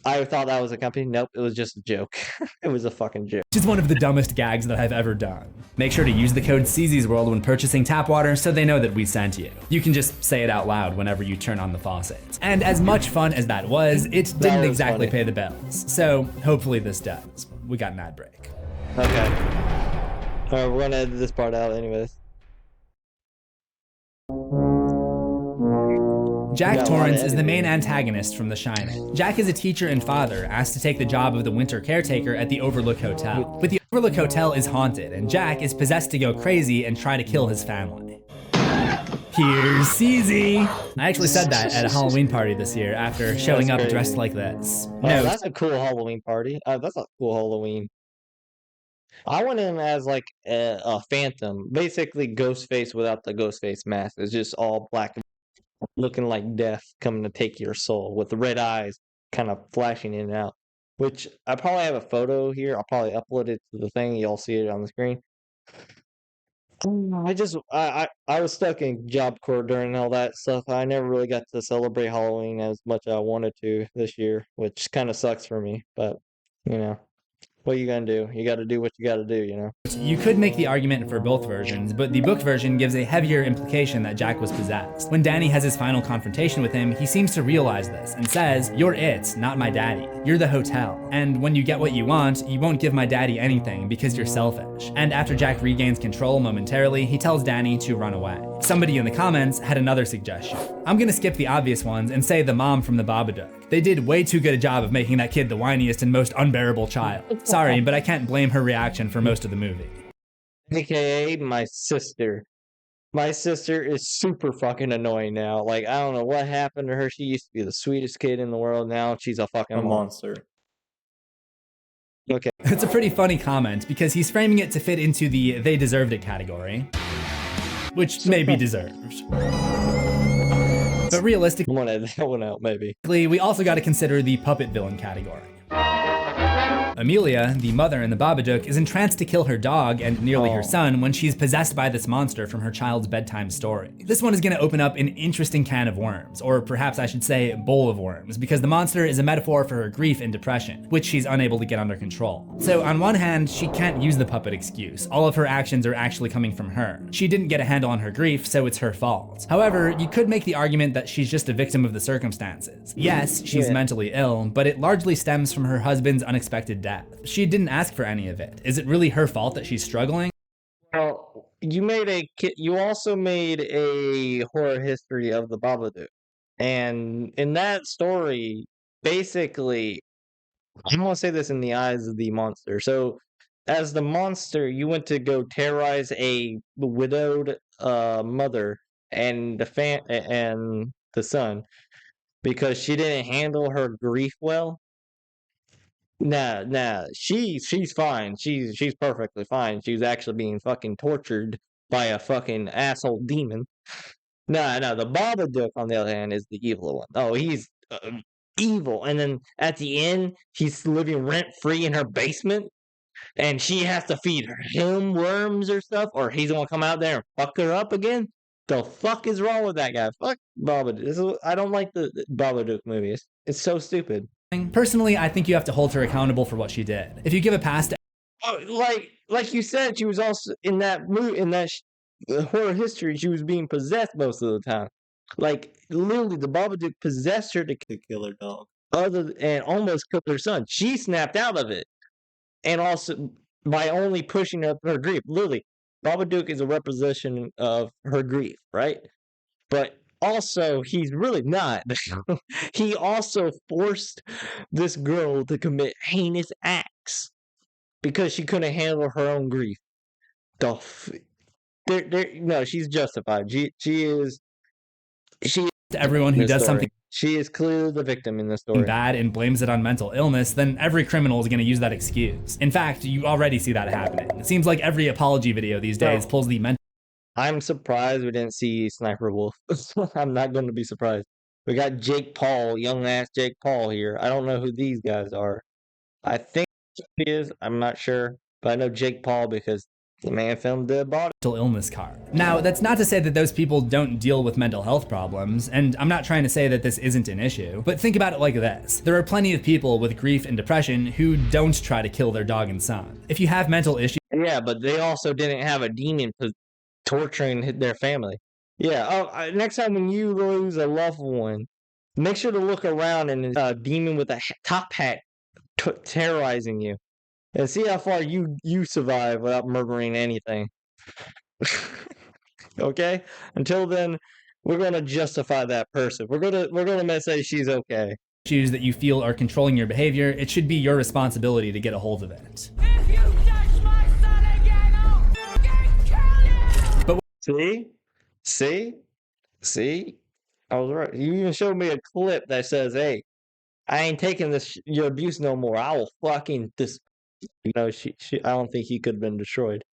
A: I thought that was a company. Nope, it was just a joke. It was a fucking joke.
B: Which is one of the dumbest gags that I've ever done. Make sure to use the code CZsWorld when purchasing tap water so they know that we sent you. You can just say it out loud whenever you turn on the faucet. And as much fun as that was, it didn't exactly pay the bills. So hopefully this does. We got an ad break.
A: Okay. Alright, we're gonna edit this part out anyways.
B: Jack Torrance is the main antagonist from The Shining. Jack is a teacher and father asked to take the job of the winter caretaker at the Overlook Hotel. But the Overlook Hotel is haunted, and Jack is possessed to go crazy and try to kill his family. Here's CZ! I actually said that at a Halloween party this year after showing up dressed like this.
A: No, that's a cool Halloween party. That's a cool Halloween. I went in as like a phantom, basically Ghostface without the Ghostface mask. It's just all black, looking like death coming to take your soul with the red eyes kind of flashing in and out. Which I probably have a photo here. I'll probably upload it to the thing. Y'all see it on the screen. I was stuck in Job Corps during all that stuff. I never really got to celebrate Halloween as much as I wanted to this year, which kind of sucks for me. But you know, what are you gonna do? You got to do what you got to do, you know.
B: You could make the argument for both versions, but the book version gives a heavier implication that Jack was possessed. When Danny has his final confrontation with him, he seems to realize this and says, "You're it, not my daddy. You're the hotel. And when you get what you want, you won't give my daddy anything because you're selfish." And after Jack regains control momentarily, he tells Danny to run away. Somebody in the comments had another suggestion. I'm gonna skip the obvious ones and say the mom from the Babadook. They did way too good a job of making that kid the whiniest and most unbearable child. Sorry, but I can't blame her reaction for most of the movie.
A: AKA my sister. My sister is super fucking annoying now. Like, I don't know what happened to her. She used to be the sweetest kid in the world. Now she's a fucking monster. Okay.
B: It's a pretty funny comment because he's framing it to fit into the they deserved it category, which may be deserved. But realistically,
A: I'm gonna edit that one out, maybe.
B: We also got to consider the puppet villain category. Amelia, the mother in the Babadook, is entranced to kill her dog and nearly her son when she's possessed by this monster from her child's bedtime story. This one is going to open up an interesting can of worms, or perhaps I should say bowl of worms, because the monster is a metaphor for her grief and depression, which she's unable to get under control. So on one hand, she can't use the puppet excuse. All of her actions are actually coming from her. She didn't get a handle on her grief, so it's her fault. However, you could make the argument that she's just a victim of the circumstances. Yes, she's mentally ill, but it largely stems from her husband's unexpected death. She didn't ask for any of it. Is it really her fault that she's struggling?
A: Well, you also made a horror history of the Babadook. And in that story, basically, I'm going to say this in the eyes of the monster. So, as the monster, you went to go terrorize a widowed mother and the son because she didn't handle her grief well. Nah, she's fine. She's perfectly fine. She was actually being fucking tortured by a fucking asshole demon. No, the Babadook, on the other hand, is the evil one. Oh, he's evil. And then at the end, he's living rent-free in her basement, and she has to feed him worms or stuff, or he's gonna come out there and fuck her up again? The fuck is wrong with that guy? Fuck Babadook. I don't like the Babadook movies. It's so stupid.
B: Personally, I think you have to hold her accountable for what she did. If you give a pass to
A: Like you said, she was also in that movie, in that horror history. She was being possessed most of the time. Like literally, the Babadook possessed her to kill her dog. And almost killed her son. She snapped out of it, and also by only pushing up her grief. Literally, Babadook is a representation of her grief, right? But also, he's really not. He also forced this girl to commit heinous acts because she couldn't handle her own grief. No, she's justified. She is.
B: To everyone who does something
A: She is clearly the victim in this story.
B: bad and blames it on mental illness, then every criminal is going to use that excuse. In fact, you already see that happening. It seems like every apology video these days pulls the mental.
A: I'm surprised we didn't see Sniper Wolf. I'm not going to be surprised. We got Jake Paul, young ass Jake Paul here. I don't know who these guys are. I think he is. I'm not sure. But I know Jake Paul because the man filmed Dead Body.
B: Mental illness card. Now, that's not to say that those people don't deal with mental health problems, and I'm not trying to say that this isn't an issue, but think about it like this. There are plenty of people with grief and depression who don't try to kill their dog and son. If you have mental issues,
A: yeah, but they also didn't have a demon torturing their family. Yeah, next time when you lose a loved one, make sure to look around and a demon with a top hat terrorizing you. And see how far you survive without murdering anything. Okay? Until then, we're gonna justify that person. We're gonna say she's okay.
B: Issues that you feel are controlling your behavior, it should be your responsibility to get a hold of it.
F: If you touch my son again, I'll fucking kill you!
A: See? I was right. You even showed me a clip that says, "Hey, I ain't taking your abuse no more. I will fucking this." You know, she. I don't think he could have been destroyed.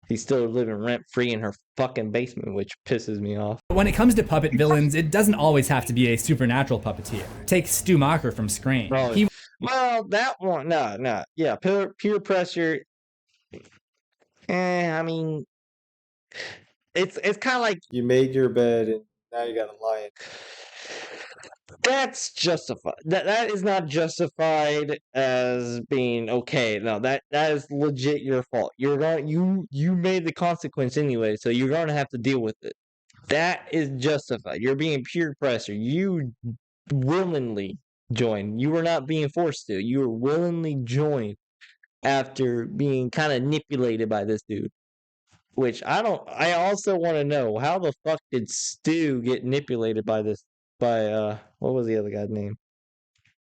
A: He's still living rent free in her fucking basement, which pisses me off.
B: When it comes to puppet villains, it doesn't always have to be a supernatural puppeteer. Take Stu Macher from Scream.
A: Well, that one, no, yeah, peer pressure. I mean, it's kind of like you made your bed and now you gotta lie in it. That's justified. That is not justified as being okay. No, that is legit your fault. You made the consequence anyway, so you're gonna have to deal with it. That is justified. You're being peer pressure. You willingly joined. You were not being forced to. You were willingly joined after being kind of manipulated by this dude. Which I also want to know, how the fuck did Stu get manipulated by what was the other guy's name?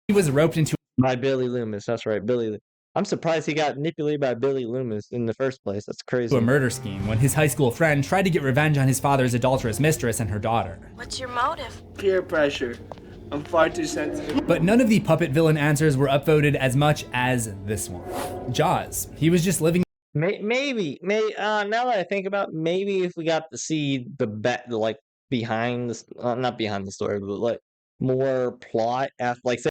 B: He was roped into
A: by Billy Loomis. That's right, Billy. I'm surprised he got manipulated by Billy Loomis in the first place. That's crazy.
B: A murder scheme when his high school friend tried to get revenge on his father's adulterous mistress and her daughter.
H: What's your motive?
I: Peer pressure. I'm far too sensitive.
B: But none of the puppet villain answers were upvoted as much as this one. Jaws. He was just living.
A: Maybe. Now that I think about it, maybe if we got to see the behind the not behind the story, but like more plot after, like, say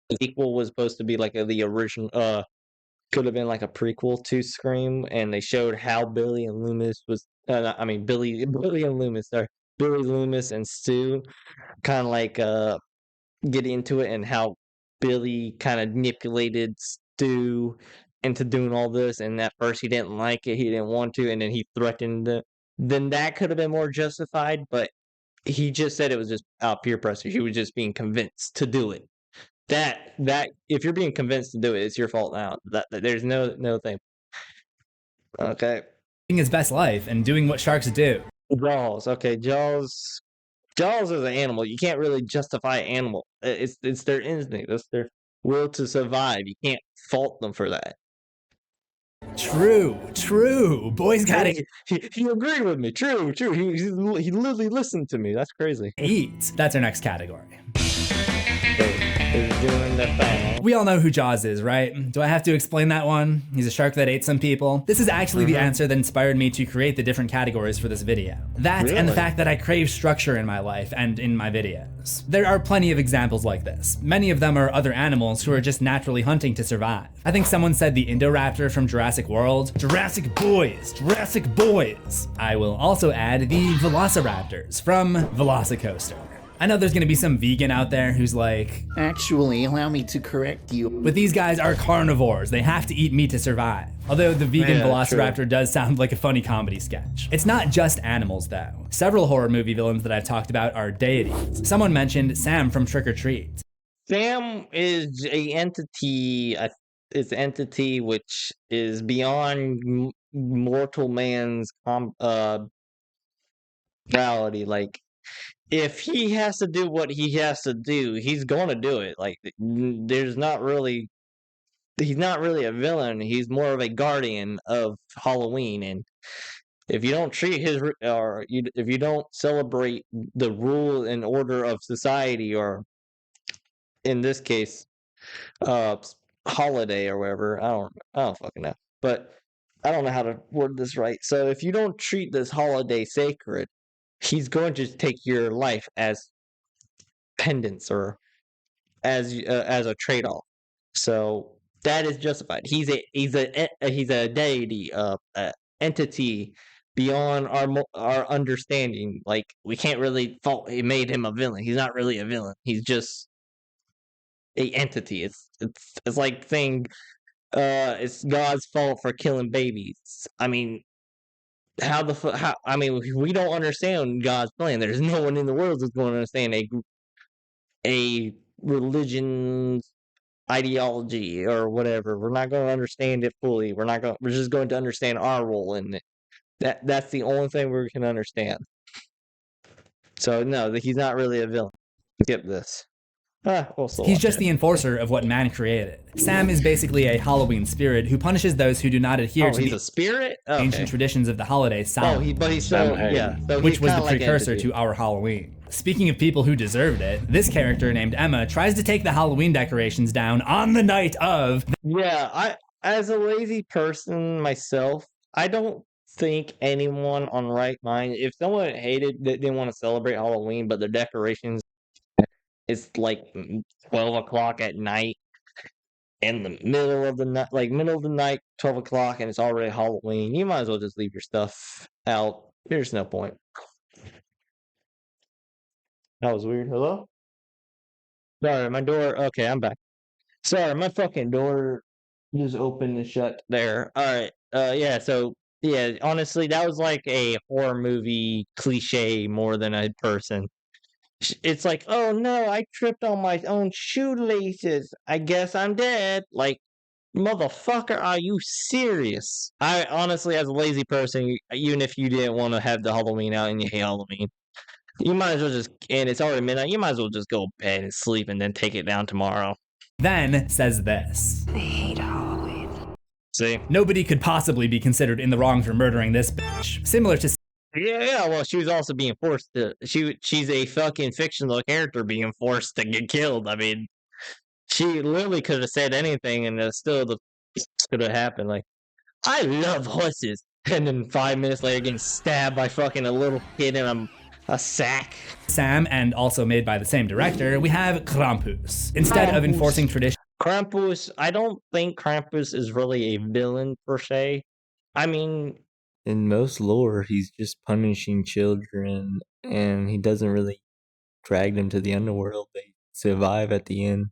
A: the sequel was supposed to be like the original, could have been like a prequel to Scream, and they showed how Billy and Loomis was. Billy and Loomis. Sorry, Billy Loomis and Stu kind of like get into it, and how Billy kind of manipulated Stu into doing all this, and at first he didn't like it, he didn't want to, and then he threatened it. Then that could have been more justified, but he just said it was just peer pressure. He was just being convinced to do it. That if you're being convinced to do it, it's your fault now. That there's no thing. Okay.
B: Living his best life and doing what sharks do.
A: Jaws. Okay, Jaws is an animal. You can't really justify an animal. It's their instinct. That's their will to survive. You can't fault them for that.
B: True. Boys got it.
A: He agreed with me. True. He literally listened to me. That's crazy.
B: Eat. That's our next category.
A: Is doing the thing.
B: We all know who Jaws is, right? Do I have to explain that one? He's a shark that ate some people. This is actually the answer that inspired me to create the different categories for this video. That
A: Really?
B: and the fact that I crave structure in my life and in my videos. There are plenty of examples like this. Many of them are other animals who are just naturally hunting to survive. I think someone said the Indoraptor from Jurassic World. Jurassic boys. I will also add the Velociraptors from Velocicoaster. I know there's gonna be some vegan out there who's like,
J: actually, allow me to correct you.
B: But these guys are carnivores. They have to eat meat to survive. Although the vegan velociraptor does sound like a funny comedy sketch. It's not just animals though. Several horror movie villains that I've talked about are deities. Someone mentioned Sam from Trick or Treat.
A: Sam is a entity. It's an entity which is beyond mortal man's morality. Like, if he has to do what he has to do, he's going to do it. Like, he's not really a villain. He's more of a guardian of Halloween. And if you don't treat if you don't celebrate the rule and order of society, or in this case, holiday or whatever, I don't fucking know. But I don't know how to word this right. So if you don't treat this holiday sacred, he's going to take your life as pendants or as a trade-off. So that is justified. He's a deity, entity beyond our understanding. Like, we can't really fault. It made him a villain. He's not really a villain. He's just a entity. It's like saying it's God's fault for killing babies. I mean, we don't understand God's plan. There's no one in the world that's going to understand a religion's ideology or whatever. We're not going to understand it fully. We're just going to understand our role in it. That's the only thing we can understand. So no, he's not really a villain. Skip this.
B: He's just the enforcer of what man created. Sam is basically a Halloween spirit who punishes those who do not adhere to
A: the spirit?
B: ancient traditions of the holiday Samhain, which was the precursor to our Halloween. Speaking of people who deserved it, this character named Emma tries to take the Halloween decorations down on the night of.
A: Yeah, as a lazy person myself, I don't think anyone on right mind, if someone didn't want to celebrate Halloween, but their decorations, it's like 12 o'clock at night, in the middle of the night, 12 o'clock, and it's already Halloween, you might as well just leave your stuff out. There's no point. That was weird. Hello? Sorry, my door. Okay, I'm back. Sorry, my fucking door just opened and shut there. Alright, yeah, so, yeah, honestly, that was like a horror movie cliche more than a person. It's like, oh no, I tripped on my own shoelaces. I guess I'm dead. Like, motherfucker, are you serious? I honestly, as a lazy person, even if you didn't want to have the Halloween out and you hate Halloween, you might as well and it's already midnight, you might as well just go to bed and sleep and then take it down tomorrow.
B: Then says this.
H: I hate Halloween.
A: See?
B: Nobody could possibly be considered in the wrong for murdering this bitch. Similar to
A: Yeah, well, she was also being forced to. She's a fucking fictional character being forced to get killed. I mean, she literally could have said anything, and still could have happened. Like, I love horses, and then 5 minutes later, getting stabbed by fucking a little kid in a sack.
B: Sam, and also made by the same director, we have Krampus. Instead of enforcing tradition.
A: Krampus, I don't think Krampus is really a villain per se. I mean, in most lore, he's just punishing children, and he doesn't really drag them to the underworld. They survive at the end.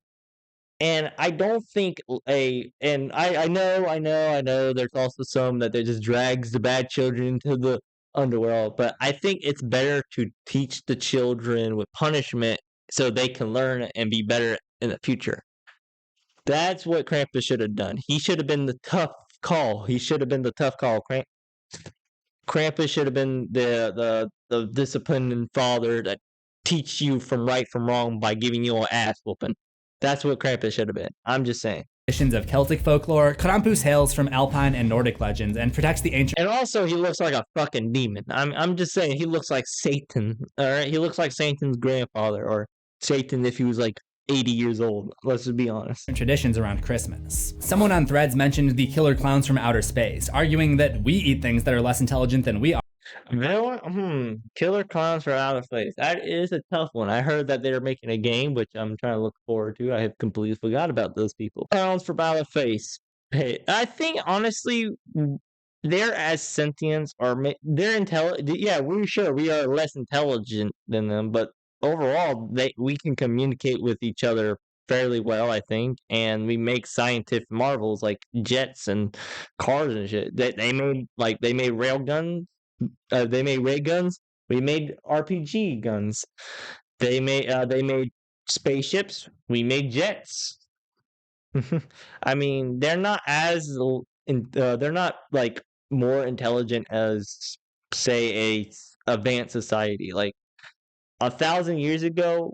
A: And I don't think I know there's also some that just drags the bad children into the underworld, but I think it's better to teach the children with punishment so they can learn and be better in the future. That's what Krampus should have done. He should have been the tough call. Krampus should have been the disciplined father that teach you from right from wrong by giving you an ass whooping. That's what Krampus should have been. I'm just saying.
B: Traditions of Celtic folklore, Krampus hails from Alpine and Nordic legends and protects the ancient.
A: And also, he looks like a fucking demon. I'm just saying, he looks like Satan. All right, he looks like Satan's grandfather, or Satan if he was like 80 years old. Let's just be honest.
B: Traditions around Christmas. Someone on Threads mentioned the killer clowns from outer space, arguing that we eat things that are less intelligent than we are.
A: Killer clowns from outer space. That is a tough one. I heard that they're making a game, which I'm trying to look forward to. I have completely forgot about those people. Clowns from outer space. Hey, I think honestly, they're as sentient, or they're intelligent. Yeah, we are less intelligent than them, but overall, we can communicate with each other fairly well, I think, and we make scientific marvels like jets and cars and shit. They made rail guns. They made ray guns. We made RPG guns. They made spaceships. We made jets. I mean, they're not like more intelligent as say a advanced society. Like 1,000 years ago,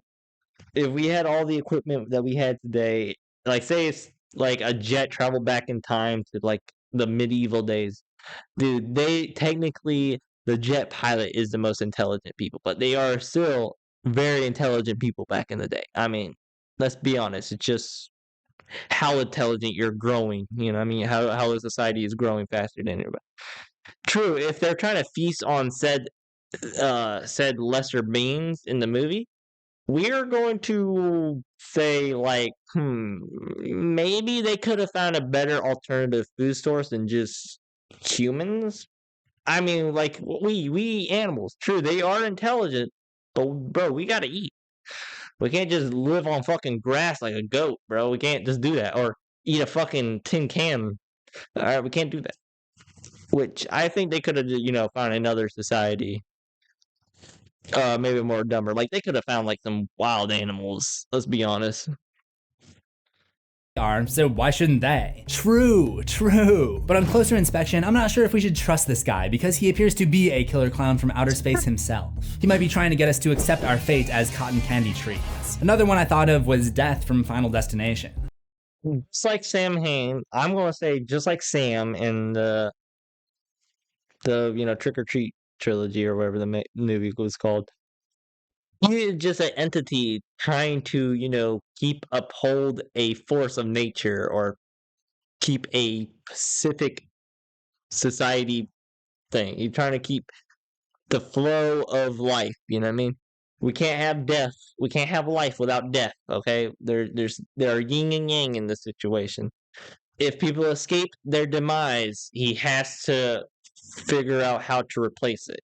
A: if we had all the equipment that we had today, like say it's like a jet traveled back in time to like the medieval days, dude, the jet pilot is the most intelligent people, but they are still very intelligent people back in the day. I mean, let's be honest, it's just how intelligent you're growing. You know, what I mean, how the society is growing faster than everybody. True, if they're trying to feast on said lesser beings in the movie, we're going to say like, maybe they could have found a better alternative food source than just humans. I mean, like we eat animals. True, they are intelligent, but bro, we gotta eat. We can't just live on fucking grass like a goat, bro. We can't just do that, or eat a fucking tin can. All right, we can't do that. Which I think they could have, found another society, maybe more dumber. Like they could have found like some wild animals. Let's be honest.
B: Are, so why shouldn't they? True. But on closer inspection, I'm not sure if we should trust this guy because he appears to be a killer clown from outer space himself. He might be trying to get us to accept our fate as cotton candy trees. Another one I thought of was Death from Final Destination.
A: Just like Sam Hain, I'm gonna say just like Sam in the Trick or Treat trilogy or whatever the movie was called. He is just an entity trying to, uphold a force of nature or keep a specific society thing. You're trying to keep the flow of life. You know what I mean? We can't have death. We can't have life without death. Okay, there are yin and yang in this situation. If people escape their demise, he has to figure out how to replace it.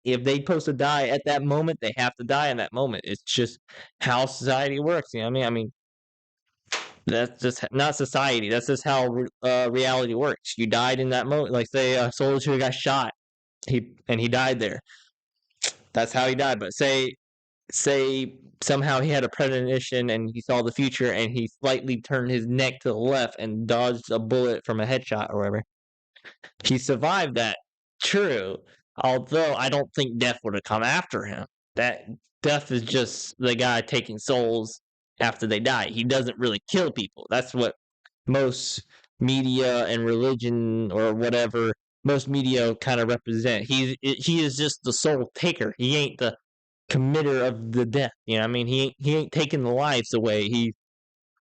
A: If they supposed to die at that moment, they have to die in that moment. It's just how society works. You know what I mean? That's just not society. That's just how reality works. You died in that moment. Like say a soldier got shot, he died there. That's how he died. But say somehow he had a premonition and he saw the future and he slightly turned his neck to the left and dodged a bullet from a headshot or whatever. He survived that. True. Although I don't think death would have come after him. That death is just the guy taking souls after they die. He doesn't really kill people. That's what most media and religion or whatever, most media kind of represent. He is just the soul taker. He ain't the committer of the death. You know what I mean? He ain't taking the lives away. He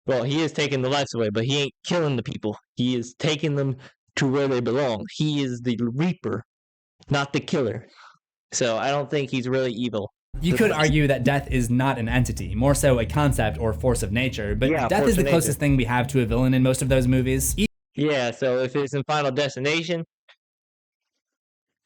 A: is taking the lives away, but he ain't killing the people. He is taking them to where they belong. He is the reaper, not the killer. So I don't think he's really evil.
B: You could argue that death is not an entity, more so a concept or force of nature, but
A: Yeah,
B: death
A: force
B: is the
A: of
B: closest
A: nature.
B: thing we have to a villain in most of those movies.
A: Yeah, so if it's in Final Destination,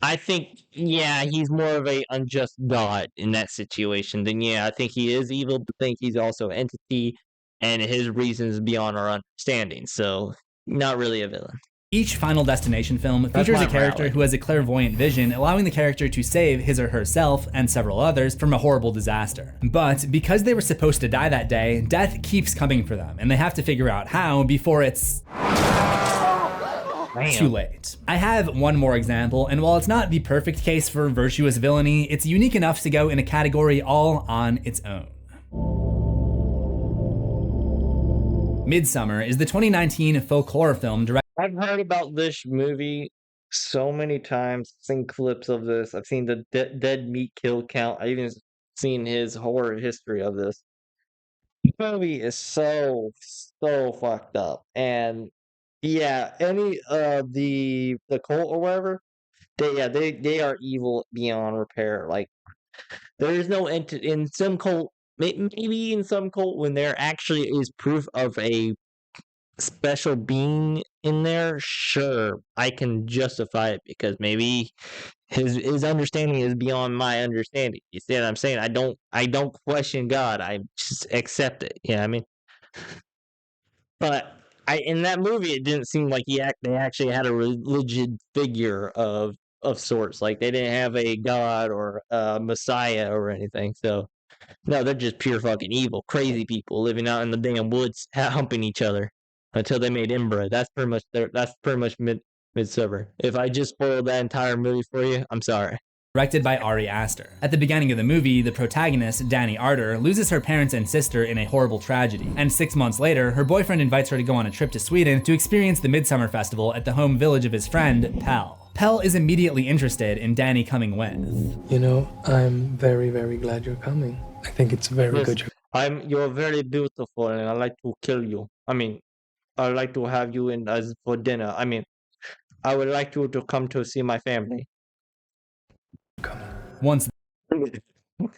A: I think, he's more of a unjust god in that situation. Then I think he is evil, but I think he's also an entity, and his reasons beyond our understanding. So not really a villain.
B: Each Final Destination film features a character who has a clairvoyant vision, allowing the character to save his or herself and several others from a horrible disaster. But because they were supposed to die that day, death keeps coming for them, and they have to figure out how before it's too late. I have one more example, and while it's not the perfect case for virtuous villainy, it's unique enough to go in a category all on its own. Midsummer is the 2019 folk horror film directed.
A: I've heard about this movie so many times, seen clips of this. I've seen the dead meat kill count. I've even seen his horror history of this. The movie is so fucked up. And any the cult or whatever, they are evil beyond repair. Like there is no in some cult, maybe in some cult when there actually is proof of a special being in there, sure, I can justify it because maybe his understanding is beyond my understanding. You see what I'm saying? I don't question God. I just accept it. You know what I mean? But in that movie, it didn't seem like they actually had a religious figure of sorts. Like they didn't have a God or a Messiah or anything. So no, they're just pure fucking evil, crazy people living out in the damn woods, humping each other until they made inbred. That's pretty much Midsummer. If I just spoiled that entire movie for you, I'm sorry.
B: Directed by Ari Aster. At the beginning of the movie, the protagonist, Danny Arter, loses her parents and sister in a horrible tragedy, and 6 months later, her boyfriend invites her to go on a trip to Sweden to experience the Midsummer Festival at the home village of his friend, Pell. Pell is immediately interested in Danny coming with.
K: You know, I'm very, very glad you're coming. I think it's very good.
A: You're very beautiful, and I'd like to kill you. I mean, I'd like to have you in as for dinner. I mean, I would like you to come to see my family.
B: Once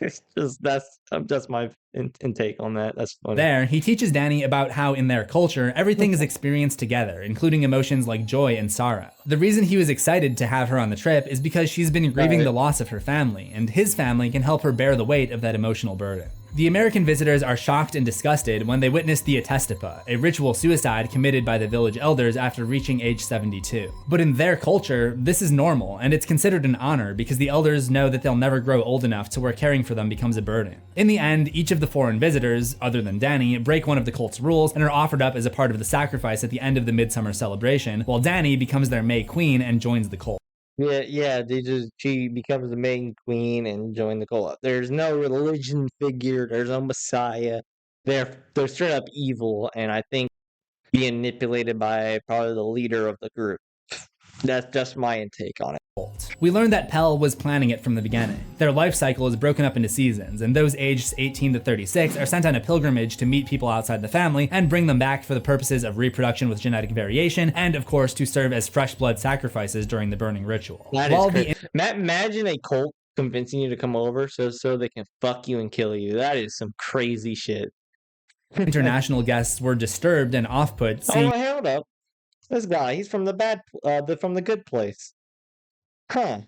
A: it's just that's my intake on that. That's funny.
B: There, he teaches Danny about how in their culture, everything is experienced together, including emotions like joy and sorrow. The reason he was excited to have her on the trip is because she's been grieving the loss of her family, and his family can help her bear the weight of that emotional burden. The American visitors are shocked and disgusted when they witness the Atestapa, a ritual suicide committed by the village elders after reaching age 72. But in their culture, this is normal, and it's considered an honor because the elders know that they'll never grow old enough to where caring for them becomes a burden. In the end, each of the foreign visitors, other than Danny, break one of the cult's rules and are offered up as a part of the sacrifice at the end of the midsummer celebration, while Danny becomes their May Queen and joins the cult.
A: Yeah, she becomes the main queen and join the cult. There's no religion figure, there's no messiah. They're straight up evil, and I think being manipulated by probably the leader of the group. That's just my intake on it.
B: We learned that Pell was planning it from the beginning. Their life cycle is broken up into seasons, and those aged 18 to 36 are sent on a pilgrimage to meet people outside the family and bring them back for the purposes of reproduction with genetic variation, and of course to serve as fresh blood sacrifices during the burning ritual.
A: Imagine a cult convincing you to come over so they can fuck you and kill you. That is some crazy shit.
B: International guests were disturbed and off-put seeing—
A: Oh, hold up. This guy, he's from the good place. Huh.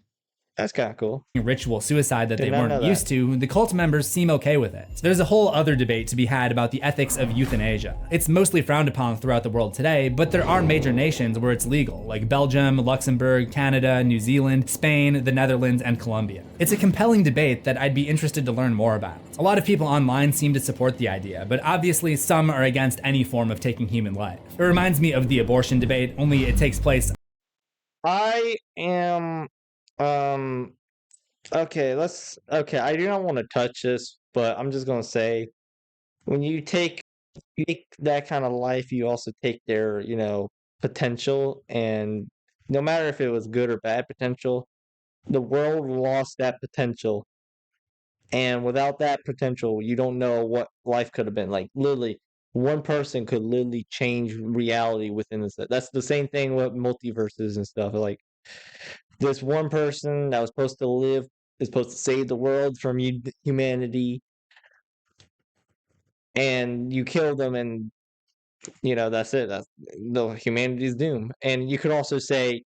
A: That's kind of cool.
B: Ritual suicide that they weren't used to, the cult members seem okay with it. There's a whole other debate to be had about the ethics of euthanasia. It's mostly frowned upon throughout the world today, but there are major nations where it's legal, like Belgium, Luxembourg, Canada, New Zealand, Spain, the Netherlands, and Colombia. It's a compelling debate that I'd be interested to learn more about. A lot of people online seem to support the idea, but obviously some are against any form of taking human life. It reminds me of the abortion debate, only it takes place—
A: I am okay, I do not want to touch this, but I'm just gonna say when you take that kind of life, you also take their, potential, and no matter if it was good or bad potential, the world lost that potential. And without that potential, you don't know what life could have been. Like literally, one person could literally change reality within this. That's the same thing with multiverses and stuff. Like this one person that was supposed to live is supposed to save the world from humanity, and you kill them, and that's it. That's the humanity's doom. And you could also say,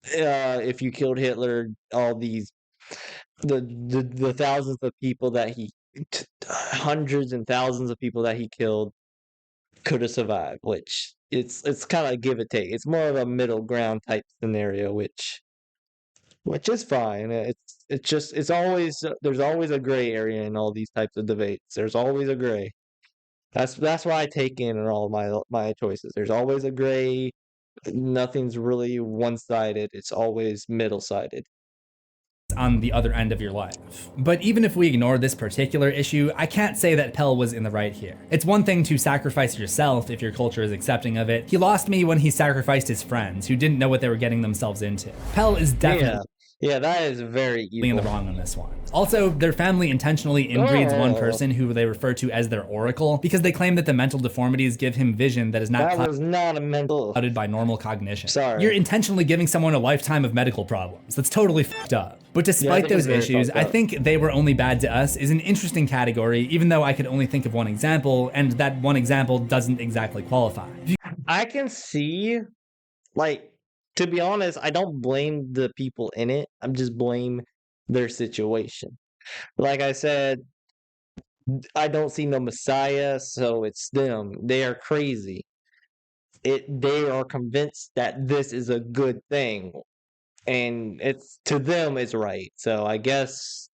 A: if you killed Hitler, all these the thousands of people that hundreds and thousands of people that he killed could have survived, which it's kind of a give or take. It's more of a middle ground type scenario, which is fine. It's always there's always a gray area in all these types of debates. There's always a gray. That's why I take in all my choices. There's always a gray. Nothing's really one-sided. It's always middle-sided.
B: On the other end of your life. But even if we ignore this particular issue, I can't say that Pell was in the right here. It's one thing to sacrifice yourself if your culture is accepting of it. He lost me when he sacrificed his friends who didn't know what they were getting themselves into. Pell is definitely
A: that is very evil.
B: In the wrong on this one. Also, their family intentionally inbreeds one person who they refer to as their oracle because they claim that the mental deformities give him vision that is not
A: was not a mental
B: clouded by normal cognition.
A: Sorry.
B: You're intentionally giving someone a lifetime of medical problems. That's totally fucked up. But despite those issues, I
A: up.
B: think they were only bad to us is an interesting category, even though I could only think of one example, and that one example doesn't exactly qualify.
A: I can see, like, to be honest, I don't blame the people in it. I'm just blame their situation. Like I said, I don't see no Messiah, so it's them. They are crazy. They are convinced that this is a good thing, and it's to them it's right. So I guess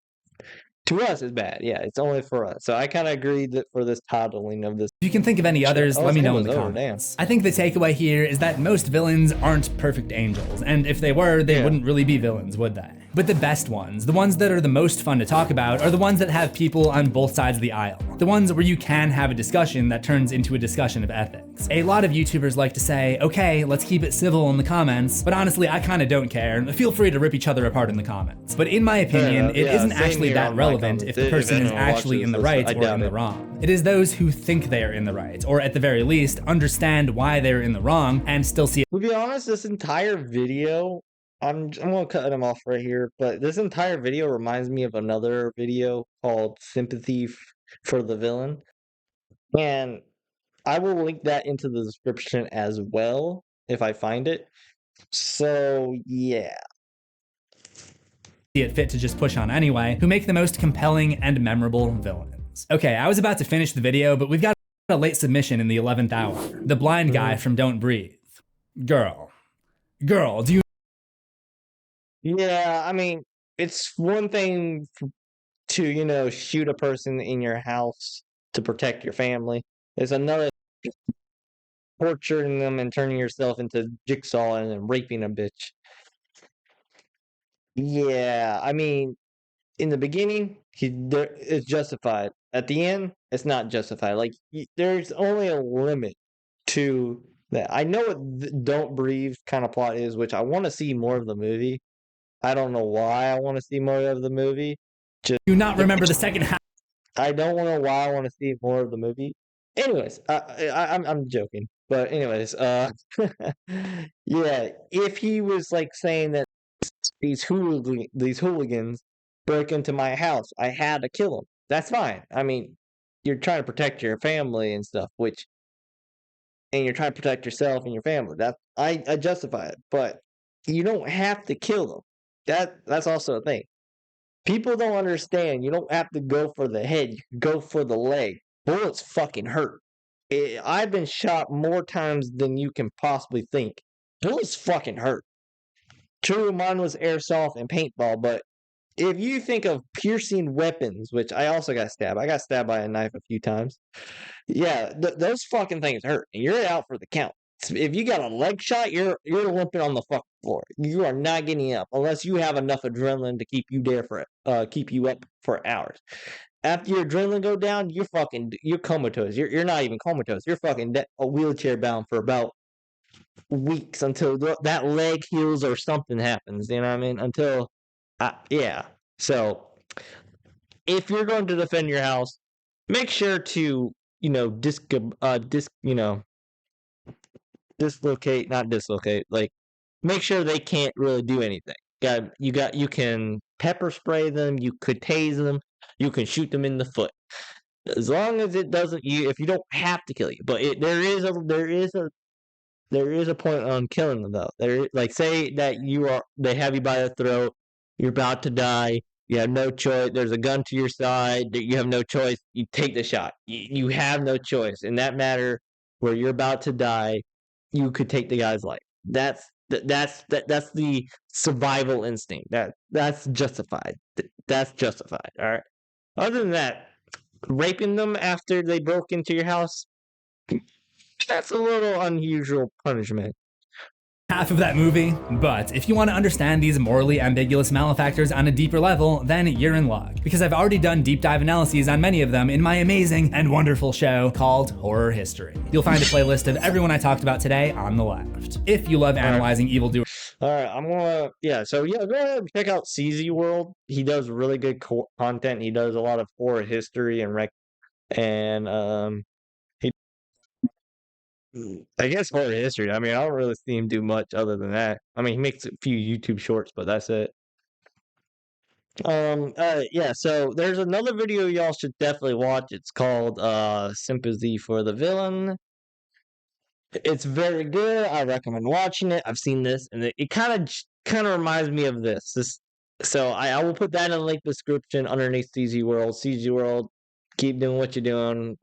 A: to us it's bad. Yeah, it's only for us. So I kind of agree that for this titling of this.
B: If you can think of any others, let me know in the comments. I think the takeaway here is that most villains aren't perfect angels, and if they were, they wouldn't really be villains, would they? But the best ones, the ones that are the most fun to talk about, are the ones that have people on both sides of the aisle. The ones where you can have a discussion that turns into a discussion of ethics. A lot of YouTubers like to say, okay, let's keep it civil in the comments, but honestly, I kinda don't care. Feel free to rip each other apart in the comments. But in my opinion, it isn't actually that relevant if the person is actually in the right or in the wrong. It is those who think they are in the right, or at the very least, understand why they're in the wrong and still see it.
A: To be honest, this entire video, I'm gonna cut him off right here, but this entire video reminds me of another video called Sympathy for the Villain. And I will link that into the description as well if I find it. So yeah.
B: See it fit to just push on anyway, who make the most compelling and memorable villains. Okay, I was about to finish the video, but we've got a late submission in the 11th hour. The blind guy from Don't Breathe. Girl, do you...
A: Yeah, I mean, it's one thing to, you know, shoot a person in your house to protect your family. It's another torturing them and turning yourself into Jigsaw and then raping a bitch. Yeah, I mean, in the beginning, it's justified. At the end, it's not justified. Like, there's only a limit to that. I know what the Don't Breathe kind of plot is, which I want to see more of the movie. I don't know why I want to see more of the movie.
B: Do you not remember the second half?
A: I don't know why I want to see more of the movie. Anyways, I'm joking. But anyways, yeah, if he was like saying that these hooligans broke into my house, I had to kill them. That's fine. I mean, you're trying to protect your family and stuff, and you're trying to protect yourself and your family. That I justify it, but you don't have to kill them. That's also a thing. People don't understand. You don't have to go for the head. You can go for the leg. Bullets fucking hurt. I've been shot more times than you can possibly think. Bullets fucking hurt. True, mine was airsoft and paintball, but if you think of piercing weapons, which I also got stabbed. I got stabbed by a knife a few times. Yeah, those fucking things hurt, and you're out for the count. If you got a leg shot, you're limping on the fucking floor. You are not getting up unless you have enough adrenaline to keep you there for keep you up for hours. After your adrenaline go down, you're comatose. You're not even comatose. You're fucking wheelchair bound for about weeks until that leg heals or something happens. You know what I mean? Until, yeah. So if you're going to defend your house, make sure to dislocate, not dislocate, like make sure they can't really do anything. You can pepper spray them, you could tase them, you can shoot them in the foot. As long as it doesn't if you don't have to kill you. But there is a point on killing them though. Like say that they have you by the throat, you're about to die, you have no choice, there's a gun to your side, you have no choice, you take the shot. You have no choice. In that matter where you're about to die, you could take the guy's life. That's the survival instinct. That's justified. That's justified. All right. Other than that, raping them after they broke into your house, that's a little unusual punishment.
B: Half of that movie, but if you want to understand these morally ambiguous malefactors on a deeper level, then you're in luck, because I've already done deep dive analyses on many of them in my amazing and wonderful show called Horror History. You'll find a playlist of everyone I talked about today on the left. If you love analyzing evildoers.
A: Alright, go ahead and check out CZsWorld. He does really good content. He does a lot of horror history and I guess horror history. I mean, I don't really see him do much other than that. I mean, he makes a few YouTube shorts, but that's it. Yeah, so there's another video y'all should definitely watch. It's called Sympathy for the Villain. It's very good. I recommend watching it. I've seen this, and it kind of reminds me of this. So I will put that in the link description underneath CZsWorld. CZsWorld, keep doing what you're doing.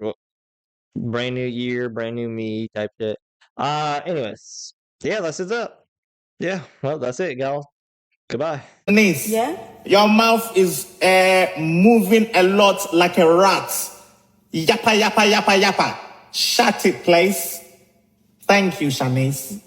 A: Brand new year, brand new me type shit. Anyways, yeah, that's it up. Yeah, well, that's it, y'all. Goodbye.
L: Niece, your mouth is moving a lot like a rat. Yappa, yappa, yappa, yappa. Shut it, please. Thank you, Shanice.